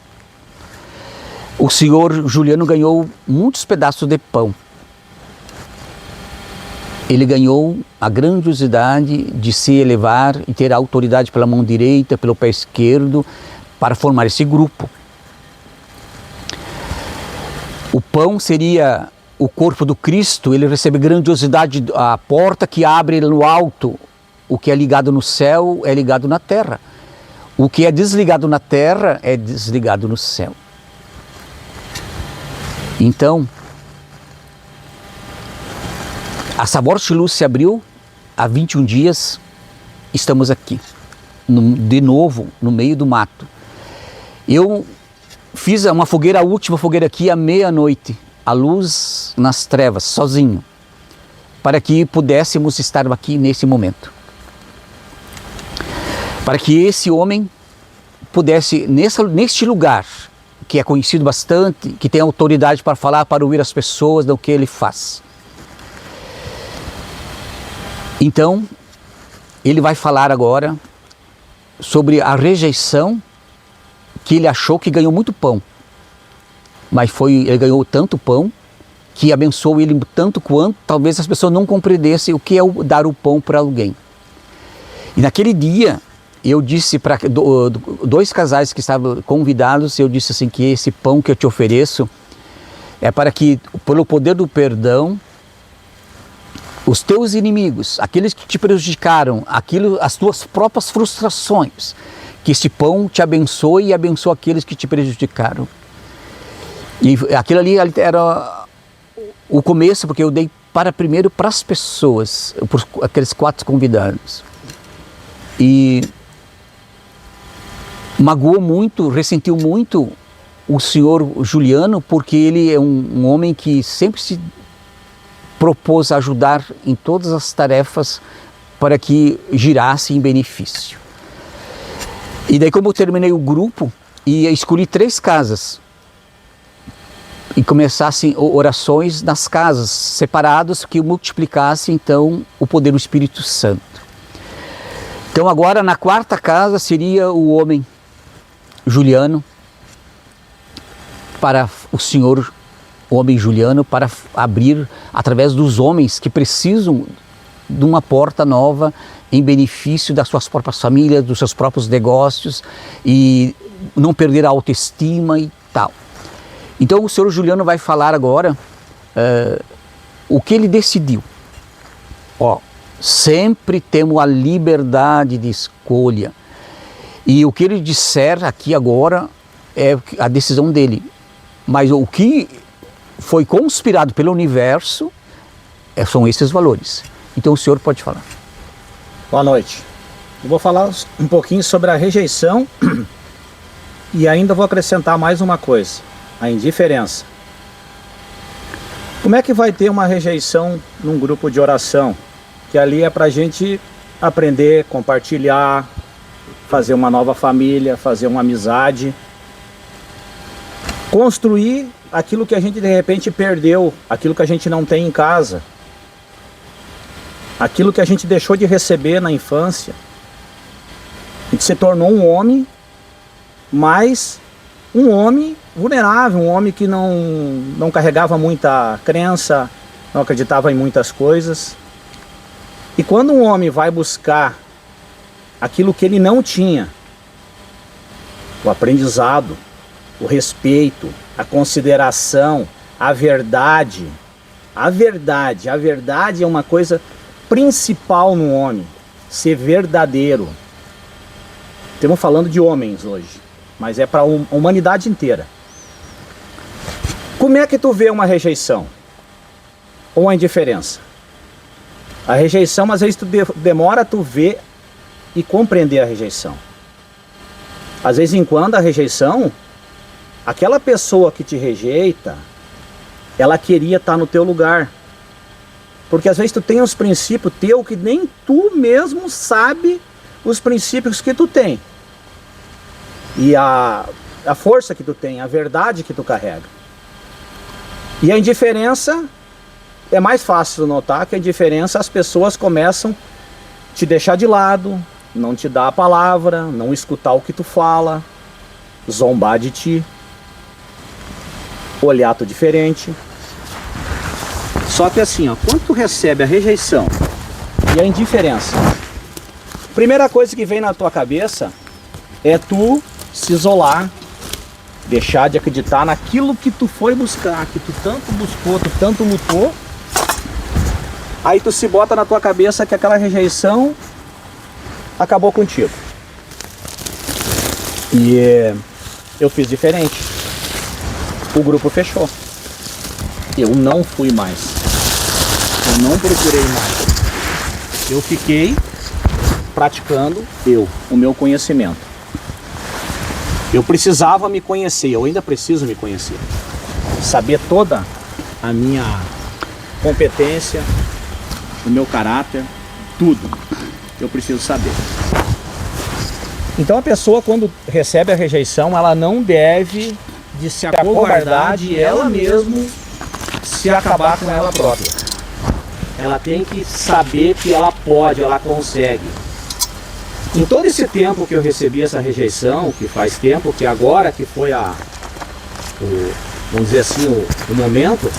o senhor Juliano ganhou muitos pedaços de pão. Ele ganhou a grandiosidade de se elevar e ter a autoridade pela mão direita, pelo pé esquerdo, para formar esse grupo. O pão seria o corpo do Cristo, ele recebe grandiosidade, a porta que abre no alto. O que é ligado no céu é ligado na terra. O que é desligado na terra é desligado no céu. Então, a Sabor de Luz se abriu há 21 dias, estamos aqui, de novo, no meio do mato. Eu fiz uma fogueira, a última fogueira aqui à meia-noite, a luz nas trevas, sozinho, para que pudéssemos estar aqui nesse momento. Para que esse homem pudesse, neste lugar, que é conhecido bastante, que tem autoridade para falar, para ouvir as pessoas do que ele faz. Então, ele vai falar agora sobre a rejeição que ele achou que ganhou muito pão. Mas ele ganhou tanto pão que abençoou ele tanto quanto talvez as pessoas não compreendessem o que é dar o pão para alguém. E naquele dia, eu disse para dois casais que estavam convidados, eu disse assim, que esse pão que eu te ofereço é para que, pelo poder do perdão, os teus inimigos, aqueles que te prejudicaram, as tuas próprias frustrações, que esse pão te abençoe e abençoe aqueles que te prejudicaram. E aquilo ali era o começo, porque eu dei primeiro para as pessoas, por aqueles 4 convidados. E magoou muito, ressentiu muito o senhor Juliano, porque ele é um homem que sempre se propôs ajudar em todas as tarefas para que girasse em benefício. E daí, como eu terminei o grupo, e escolhi 3 casas e começassem orações nas casas separadas que multiplicassem então o poder do Espírito Santo. Então agora na 4ª casa seria o homem Juliano, para o senhor o homem Juliano, para abrir através dos homens que precisam de uma porta nova em benefício das suas próprias famílias, dos seus próprios negócios e não perder a autoestima e tal. Então o senhor Juliano vai falar agora o que ele decidiu. Sempre temos a liberdade de escolha. E o que ele disser aqui agora é a decisão dele. Mas o que foi conspirado pelo universo são esses valores. Então o senhor pode falar. Boa noite. Eu vou falar um pouquinho sobre a rejeição e ainda vou acrescentar mais uma coisa, a indiferença. Como é que vai ter uma rejeição num grupo de oração? Que ali é para a gente aprender, compartilhar, fazer uma nova família, fazer uma amizade, construir aquilo que a gente de repente perdeu, aquilo que a gente não tem em casa, aquilo que a gente deixou de receber na infância. A gente se tornou um homem, mas um homem vulnerável, um homem que não carregava muita crença, não acreditava em muitas coisas. E quando um homem vai buscar aquilo que ele não tinha, o aprendizado, o respeito, a consideração, a verdade é uma coisa principal no homem, ser verdadeiro. Estamos falando de homens hoje, mas é para a humanidade inteira. Como é que tu vê uma rejeição? Ou a indiferença? A rejeição, às vezes, demora a tu ver e compreender a rejeição. Às vezes, em quando, a rejeição aquela pessoa que te rejeita, ela queria estar no teu lugar. Porque às vezes tu tem uns princípios teus que nem tu mesmo sabe os princípios que tu tem. E a força que tu tem, a verdade que tu carrega. E a indiferença, é mais fácil notar que a indiferença as pessoas começam a te deixar de lado, não te dar a palavra, não escutar o que tu fala, zombar de ti, olhar tu diferente. Só que assim, ó, quando tu recebe a rejeição e a indiferença, a primeira coisa que vem na tua cabeça é tu se isolar, deixar de acreditar naquilo que tu foi buscar, que tu tanto buscou, tu tanto lutou. Aí tu se bota na tua cabeça que aquela rejeição acabou contigo. E eu fiz diferente. O grupo fechou. Eu não fui mais. Eu não procurei mais. Eu fiquei praticando o meu conhecimento. Eu precisava me conhecer, eu ainda preciso me conhecer. Saber toda a minha competência, o meu caráter, tudo. Eu preciso saber. Então a pessoa, quando recebe a rejeição, ela não deve de se acovardar de ela mesma se acabar com ela própria. Ela tem que saber que ela pode, ela consegue. Em todo esse tempo que eu recebi essa rejeição, que faz tempo, que agora que foi vamos dizer assim, o momento,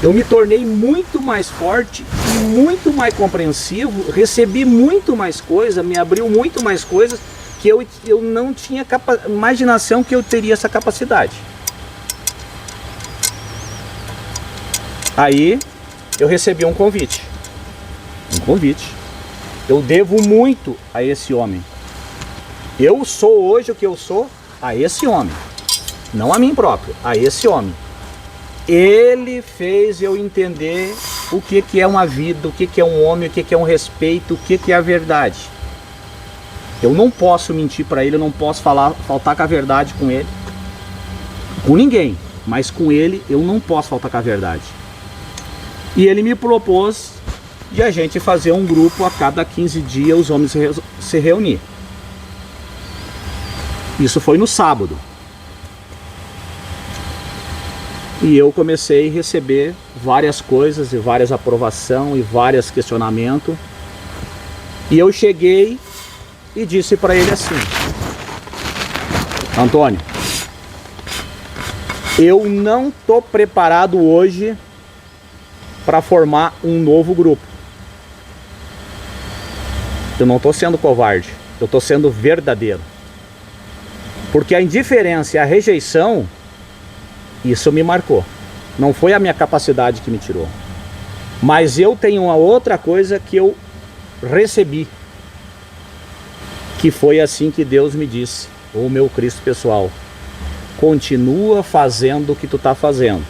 eu me tornei muito mais forte e muito mais compreensivo, recebi muito mais coisas, me abriu muito mais coisas que eu não tinha imaginação que eu teria essa capacidade. Aí eu recebi um convite. Eu devo muito a esse homem. Eu sou hoje o que eu sou a esse homem. Não a mim próprio, a esse homem. Ele fez eu entender o que é uma vida, o que é um homem, o que é um respeito, o que é a verdade. Eu não posso mentir para ele, eu não posso faltar com a verdade com ele. Com ninguém, mas com ele eu não posso faltar com a verdade. E ele me propôs de a gente fazer um grupo a cada 15 dias, os homens se reunir. Isso foi no sábado. E eu comecei a receber várias coisas, e várias aprovações, e vários questionamentos. E eu cheguei e disse para ele assim: Antônio, eu não estou preparado hoje para formar um novo grupo. Eu não estou sendo covarde, eu estou sendo verdadeiro. Porque a indiferença e a rejeição, isso me marcou. Não foi a minha capacidade que me tirou. Mas eu tenho uma outra coisa que eu recebi. Que foi assim que Deus me disse, o meu Cristo pessoal: continua fazendo o que tu está fazendo.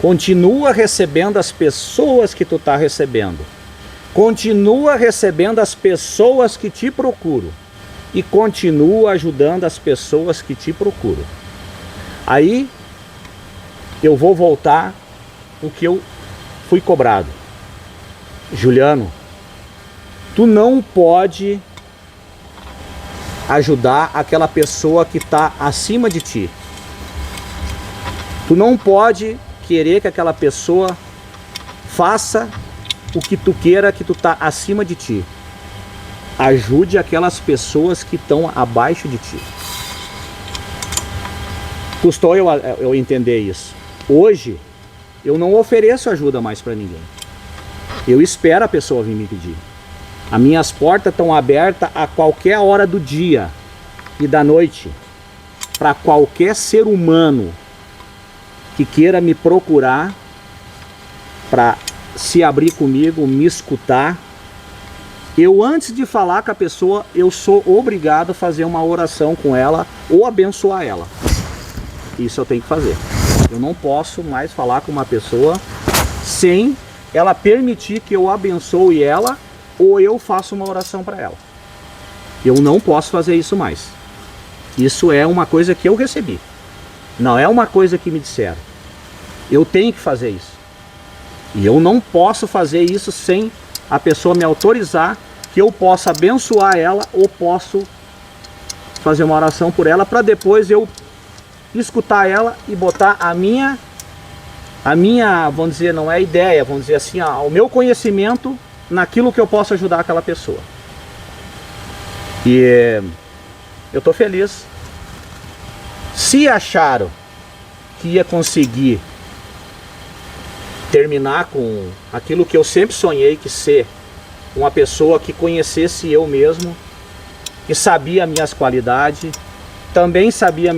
Continua recebendo as pessoas que tu está recebendo. Continua recebendo as pessoas que te procuram. E continua ajudando as pessoas que te procuram. Aí eu vou voltar o que eu fui cobrado. Juliano, tu não pode ajudar aquela pessoa que está acima de ti. Tu não pode querer que aquela pessoa faça o que tu queira, que tu está acima de ti. Ajude aquelas pessoas que estão abaixo de ti. Custou eu entender isso. Hoje, eu não ofereço ajuda mais para ninguém. Eu espero a pessoa vir me pedir. As minhas portas estão abertas a qualquer hora do dia e da noite, para qualquer ser humano que queira me procurar, para se abrir comigo, me escutar. Eu, antes de falar com a pessoa, eu sou obrigado a fazer uma oração com ela ou abençoar ela. Isso eu tenho que fazer. Eu não posso mais falar com uma pessoa sem ela permitir que eu abençoe ela ou eu faça uma oração para ela. Eu não posso fazer isso mais. Isso é uma coisa que eu recebi. Não é uma coisa que me disseram. Eu tenho que fazer isso. E eu não posso fazer isso sem a pessoa me autorizar que eu possa abençoar ela ou posso fazer uma oração por ela para depois eu escutar ela e botar a minha, vamos dizer, não é ideia, vamos dizer assim, o meu conhecimento naquilo que eu posso ajudar aquela pessoa. E eu estou feliz. Se acharam que ia conseguir terminar com aquilo que eu sempre sonhei, que ser uma pessoa que conhecesse eu mesmo, que sabia minhas qualidades, também sabia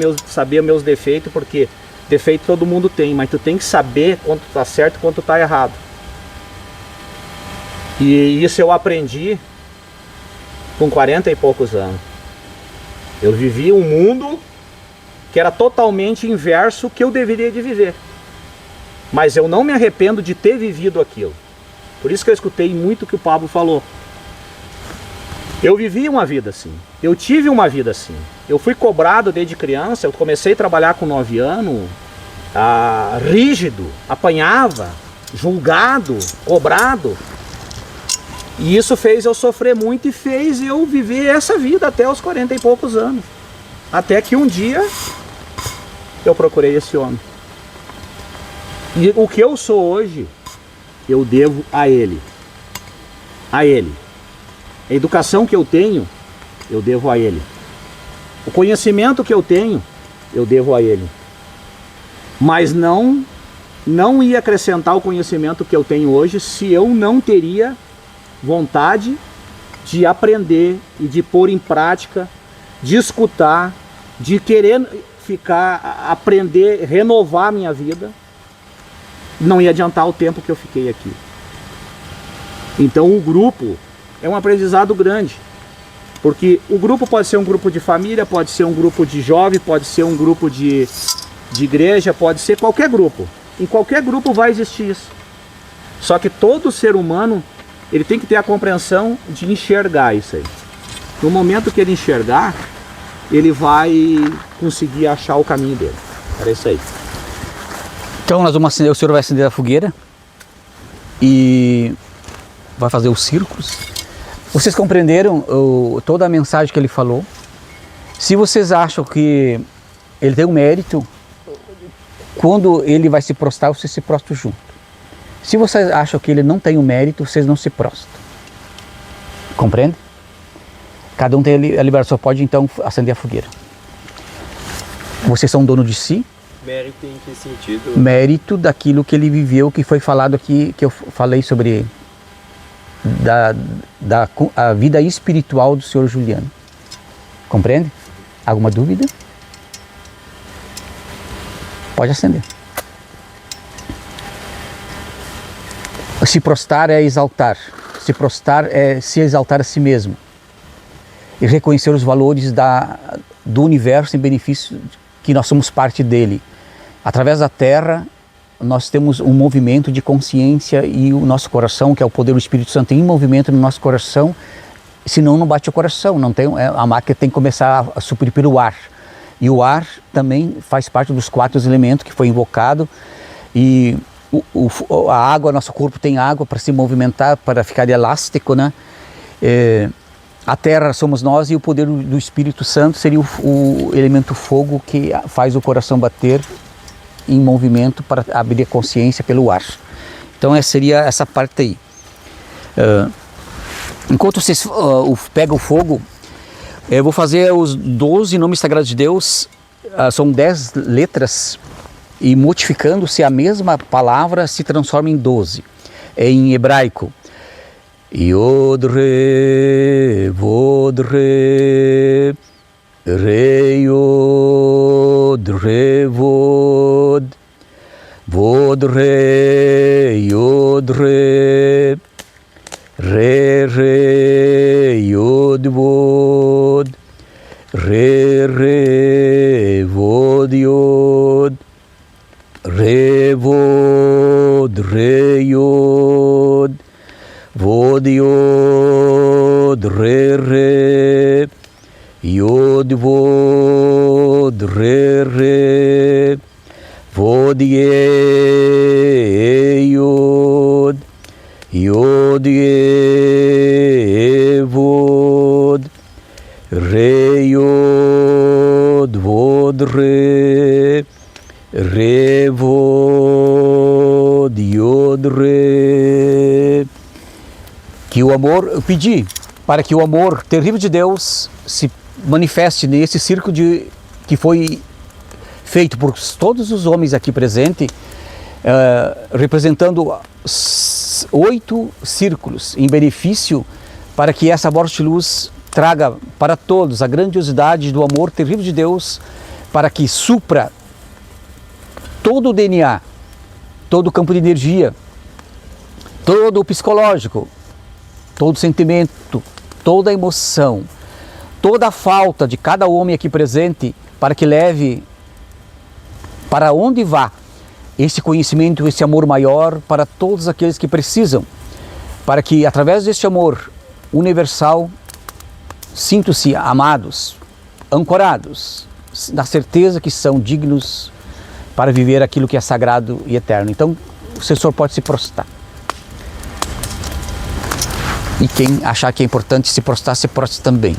meus defeitos, porque defeito todo mundo tem, mas tu tem que saber quando tu tá certo e quando tu tá errado. E isso eu aprendi com 40 e poucos anos. Eu vivi um mundo que era totalmente inverso que eu deveria de viver. Mas eu não me arrependo de ter vivido aquilo. Por isso que eu escutei muito o que o Pablo falou. Eu vivi uma vida assim. Eu tive uma vida assim. Eu fui cobrado desde criança. Eu comecei a trabalhar com 9 anos. Rígido. Apanhava. Julgado. Cobrado. E isso fez eu sofrer muito e fez eu viver essa vida até os 40 e poucos anos. Até que um dia eu procurei esse homem. E o que eu sou hoje, eu devo a ele. A ele. A educação que eu tenho, eu devo a ele. O conhecimento que eu tenho, eu devo a ele. Mas não ia acrescentar o conhecimento que eu tenho hoje se eu não teria vontade de aprender e de pôr em prática, de escutar, de querer aprender, renovar a minha vida. Não ia adiantar o tempo que eu fiquei aqui. Então o grupo é um aprendizado grande, porque o grupo pode ser um grupo de família, pode ser um grupo de jovem, pode ser um grupo de igreja, pode ser qualquer grupo. Em qualquer grupo vai existir isso. Só que todo ser humano, ele tem que ter a compreensão de enxergar isso aí. No momento que ele enxergar, ele vai conseguir achar o caminho dele. Era isso aí. Então nós vamos acender, o senhor vai acender a fogueira e vai fazer os círculos. Vocês compreenderam toda a mensagem que ele falou? Se vocês acham que ele tem um mérito, quando ele vai se prostrar, vocês se prostram junto. Se vocês acham que ele não tem o mérito, vocês não se prostram. Compreende? Cada um tem a liberdade, só pode então acender a fogueira. Vocês são dono de si. Mérito em que sentido? Mérito daquilo que ele viveu, que foi falado aqui, que eu falei sobre a vida espiritual do senhor Juliano. Compreende? Alguma dúvida? Pode acender. Se prostrar é exaltar. Se prostrar é se exaltar a si mesmo. E reconhecer os valores do universo em benefício que nós somos parte dele. Através da Terra, nós temos um movimento de consciência e o nosso coração, que é o poder do Espírito Santo em movimento no nosso coração, senão não bate o coração, não tem, a máquina tem que começar a suprir pelo ar. E o ar também faz parte dos 4 elementos que foi invocado. E a água, nosso corpo tem água para se movimentar, para ficar elástico, né? A terra somos nós e o poder do Espírito Santo seria o elemento fogo que faz o coração bater em movimento para abrir a consciência pelo ar. Então seria essa parte aí. Enquanto vocês pegam o fogo, eu vou fazer os 12 nomes sagrados de Deus, são 10 letras, e modificando-se a mesma palavra se transforma em 12. É em hebraico. Yod, Re, Vod, Re, Re, Yod, Re, Vod, Vod, Re, Yod, Re, Re, Re, Yod, Vod, Re, Re, Vod, Yod, Re, Vod, Re, Yod, Vod, Yod, Re, Re, Yod Vod Re Re Vod Ye Yod Yod Ye Vod Re Yod Vod Re Re Vod Yod Re. Que o amor, eu pedi para que o amor terrível de Deus se manifeste nesse círculo que foi feito por todos os homens aqui presentes, representando 8 círculos em benefício para que essa morte de luz traga para todos a grandiosidade do amor terrível de Deus, para que supra todo o DNA, todo o campo de energia, todo o psicológico, todo o sentimento, toda a emoção, toda a falta de cada homem aqui presente, para que leve para onde vá esse conhecimento, esse amor maior para todos aqueles que precisam, para que através desse amor universal sintam-se amados, ancorados, na certeza que são dignos para viver aquilo que é sagrado e eterno. Então o senhor pode se prostrar. E quem achar que é importante se prostrar, se prostre também.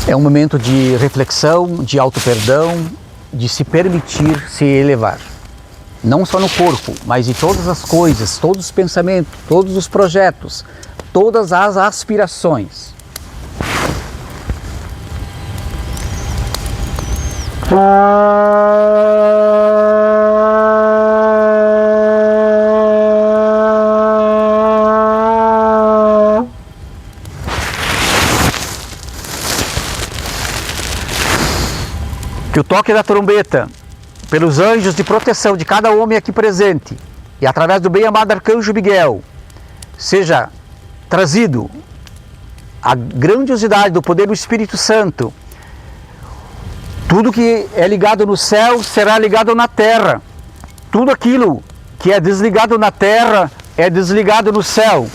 É um momento de reflexão, de auto-perdão, de se permitir se elevar. Não só no corpo, mas em todas as coisas, todos os pensamentos, todos os projetos, todas as aspirações. Que o toque da trombeta, pelos anjos de proteção de cada homem aqui presente, e através do bem-amado Arcanjo Miguel, seja trazido a grandiosidade do poder do Espírito Santo. Tudo que é ligado no céu será ligado na terra. Tudo aquilo que é desligado na terra é desligado no céu.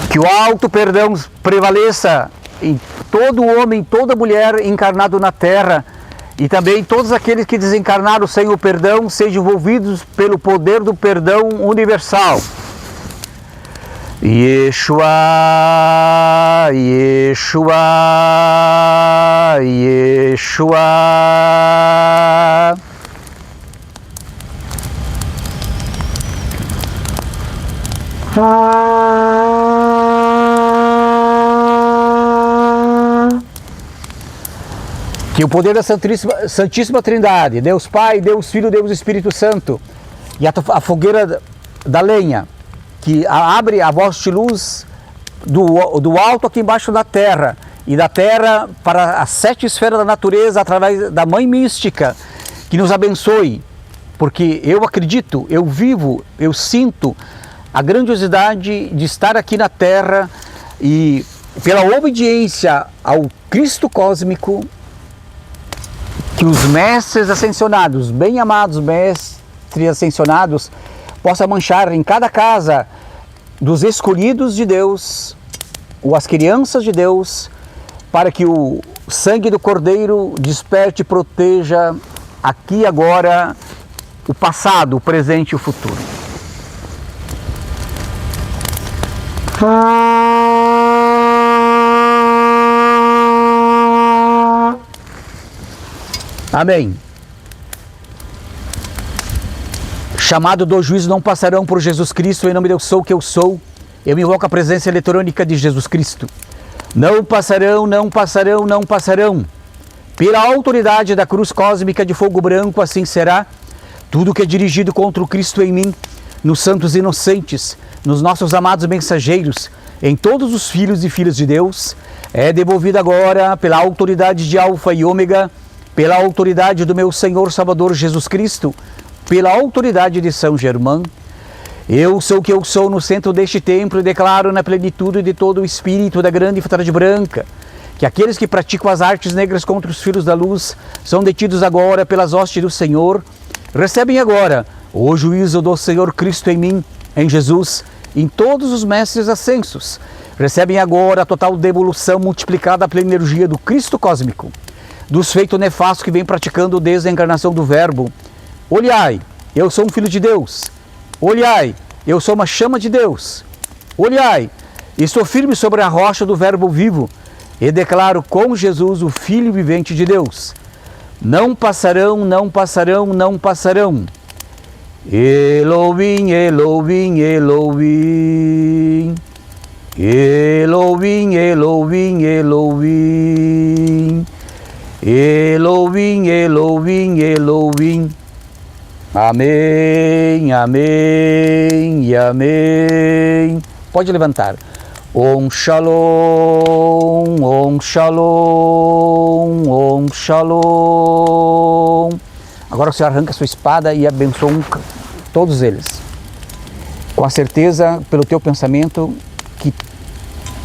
Que o alto perdão prevaleça em todo homem, toda mulher encarnado na terra, e também todos aqueles que desencarnaram sem o perdão sejam envolvidos pelo poder do perdão universal. Yeshua, Yeshua, Yeshua. Que o poder da Santíssima Trindade, Deus Pai, Deus Filho, Deus Espírito Santo, e a fogueira da lenha, que abre a voz de luz do alto aqui embaixo da terra, e da terra para as 7 esferas da natureza, através da Mãe Mística, que nos abençoe, porque eu acredito, eu vivo, eu sinto a grandiosidade de estar aqui na terra, e pela obediência ao Cristo cósmico, que os mestres ascensionados, bem amados mestres ascensionados, possam manchar em cada casa dos escolhidos de Deus, ou as crianças de Deus, para que o sangue do Cordeiro desperte e proteja aqui e agora o passado, o presente e o futuro. Amém. Chamado do juízo não passarão por Jesus Cristo, em nome de eu sou o que eu sou. Eu invoco a presença eletrônica de Jesus Cristo. Não passarão, não passarão, não passarão. Pela autoridade da cruz cósmica de fogo branco, assim será. Tudo que é dirigido contra o Cristo em mim, nos santos inocentes, nos nossos amados mensageiros, em todos os filhos e filhas de Deus, é devolvido agora pela autoridade de Alfa e Ômega, pela autoridade do meu Senhor Salvador Jesus Cristo, pela autoridade de São Germán. Eu sou o que eu sou no centro deste templo e declaro na plenitude de todo o Espírito da grande Trindade branca, que aqueles que praticam as artes negras contra os filhos da luz são detidos agora pelas hostes do Senhor, recebem agora o juízo do Senhor Cristo em mim, em Jesus, em todos os mestres ascensos. Recebem agora a total devolução multiplicada pela energia do Cristo cósmico, dos feitos nefastos que vem praticando desde a encarnação do Verbo. Olhai, eu sou um filho de Deus. Olhai, eu sou uma chama de Deus. Olhai, estou firme sobre a rocha do Verbo vivo e declaro com Jesus o Filho vivente de Deus. Não passarão, não passarão, não passarão. Elohim, Elohim, Elohim. Elohim, Elohim, Elohim. Elohim, Elohim, Elohim. Amém, amém e amém. Pode levantar. Om Shalom, Om Shalom, Om Shalom. Agora o Senhor arranca a sua espada e abençoa todos eles. Com a certeza, pelo teu pensamento, que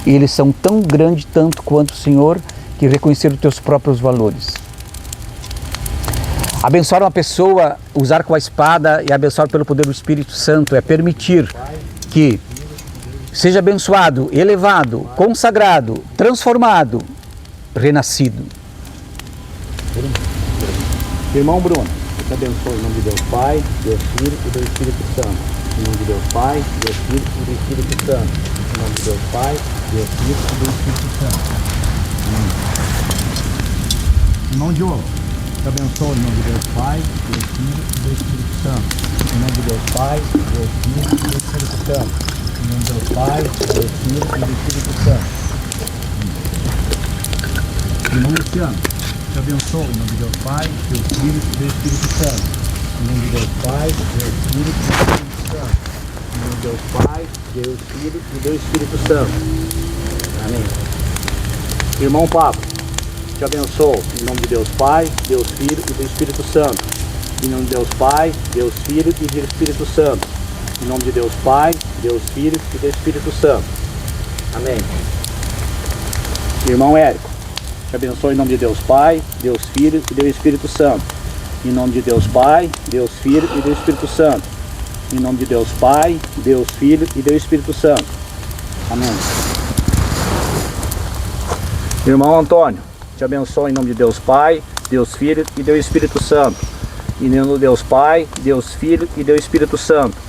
eles são tão grandes, tanto quanto o Senhor, que reconheceram os teus próprios valores. Abençoar uma pessoa, usar com a espada e abençoar pelo poder do Espírito Santo é permitir que seja abençoado, elevado, consagrado, transformado, renascido. Irmão Bruno, eu te abençoo em nome de Deus Pai, Deus Filho e Deus Espírito Santo. Em nome de Deus Pai, Deus Filho e Deus Espírito Santo. Em nome de Deus Pai, Deus Filho e Deus Espírito Santo. Amém. Irmão Diogo, eu te abençoo em nome de Deus Pai, Deus Filho e Deus Espírito Santo. Em nome de Deus Pai, Deus Filho e Deus Espírito Santo. Em nome de Deus Pai, Deus Filho e Deus Espírito Santo. Irmão Luciano, te abençoo em nome de Deus Pai, Deus Filho e Deus Espírito Santo. Em nome de Deus Pai, Deus Filho e Deus Espírito Santo. Em nome de Deus Pai, Deus Filho e Deus Espírito Santo. Amém. Irmão Pablo, te abençoo em nome de Deus Pai, Deus Filho e Deus Espírito Santo. Em nome de Deus Pai, Deus Filho e Deus Espírito Santo. Em nome de Deus Pai, Deus Filho e Deus Espírito Santo. Amém. Irmão Érico, te abençoo em nome de Deus Pai, Deus Filho e Deus Espírito Santo. Em nome de Deus Pai, Deus Filho e Deus Espírito Santo. Em nome de Deus Pai, Deus Filho e Deus Espírito Santo. Amém. Irmão Antônio, te abençoo em nome de Deus Pai, Deus Filho e Deus Espírito Santo. Em nome de Deus Pai, Deus Filho e Deus Espírito Santo.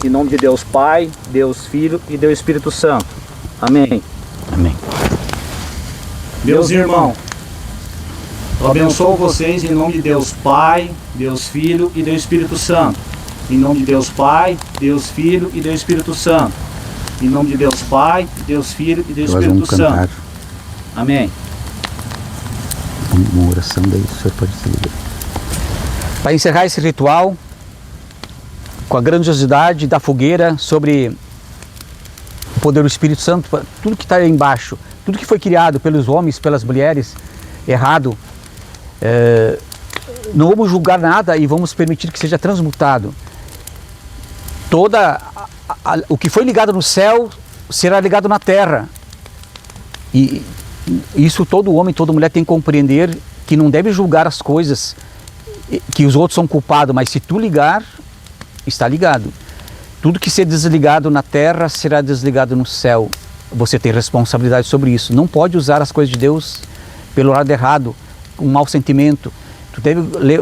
Em nome de Deus Pai, Deus Filho e Deus Espírito Santo. Amém. Amém. Meus irmãos, eu abençoo vocês em nome de Deus Pai, Deus Filho e Deus Espírito Santo. Em nome de Deus Pai, Deus Filho e Deus Espírito Santo. Em nome de Deus Pai, Deus Filho e Deus Espírito Santo. Amém. Uma oração daí, o senhor pode se ligar. Para encerrar esse ritual, com a grandiosidade da fogueira sobre o poder do Espírito Santo, tudo que está aí embaixo, tudo que foi criado pelos homens, pelas mulheres, errado, não vamos julgar nada e vamos permitir que seja transmutado. O que foi ligado no céu será ligado na terra. E isso todo homem, toda mulher tem que compreender, que não deve julgar as coisas, que os outros são culpados, mas se tu ligar, está ligado. Tudo que ser desligado na terra será desligado no céu. Você tem responsabilidade sobre isso. Não pode usar as coisas de Deus pelo lado errado, com mau sentimento. Tu deve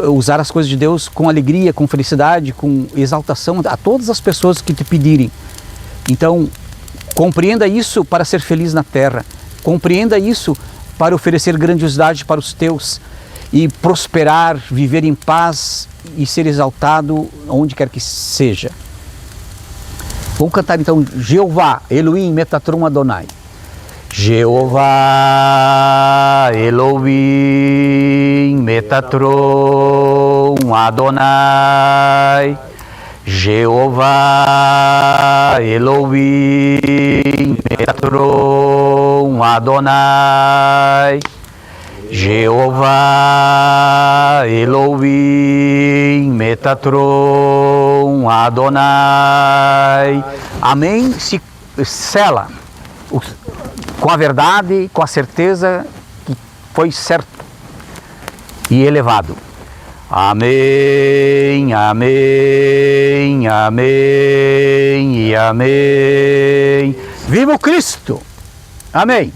usar as coisas de Deus com alegria, com felicidade, com exaltação a todas as pessoas que te pedirem. Então, compreenda isso para ser feliz na terra. Compreenda isso para oferecer grandiosidade para os teus e prosperar, viver em paz e ser exaltado onde quer que seja. Vamos cantar então Jeová, Elohim, Metatron Adonai. Jeová, Elohim, Metatron Adonai. Jeová, Elohim, Metatron Adonai. Jeová, Elohim, Metatron Adonai. Amém. Se sela com a verdade, com a certeza foi certo e elevado. Amém, amém, amém e amém. Viva o Cristo! Amém.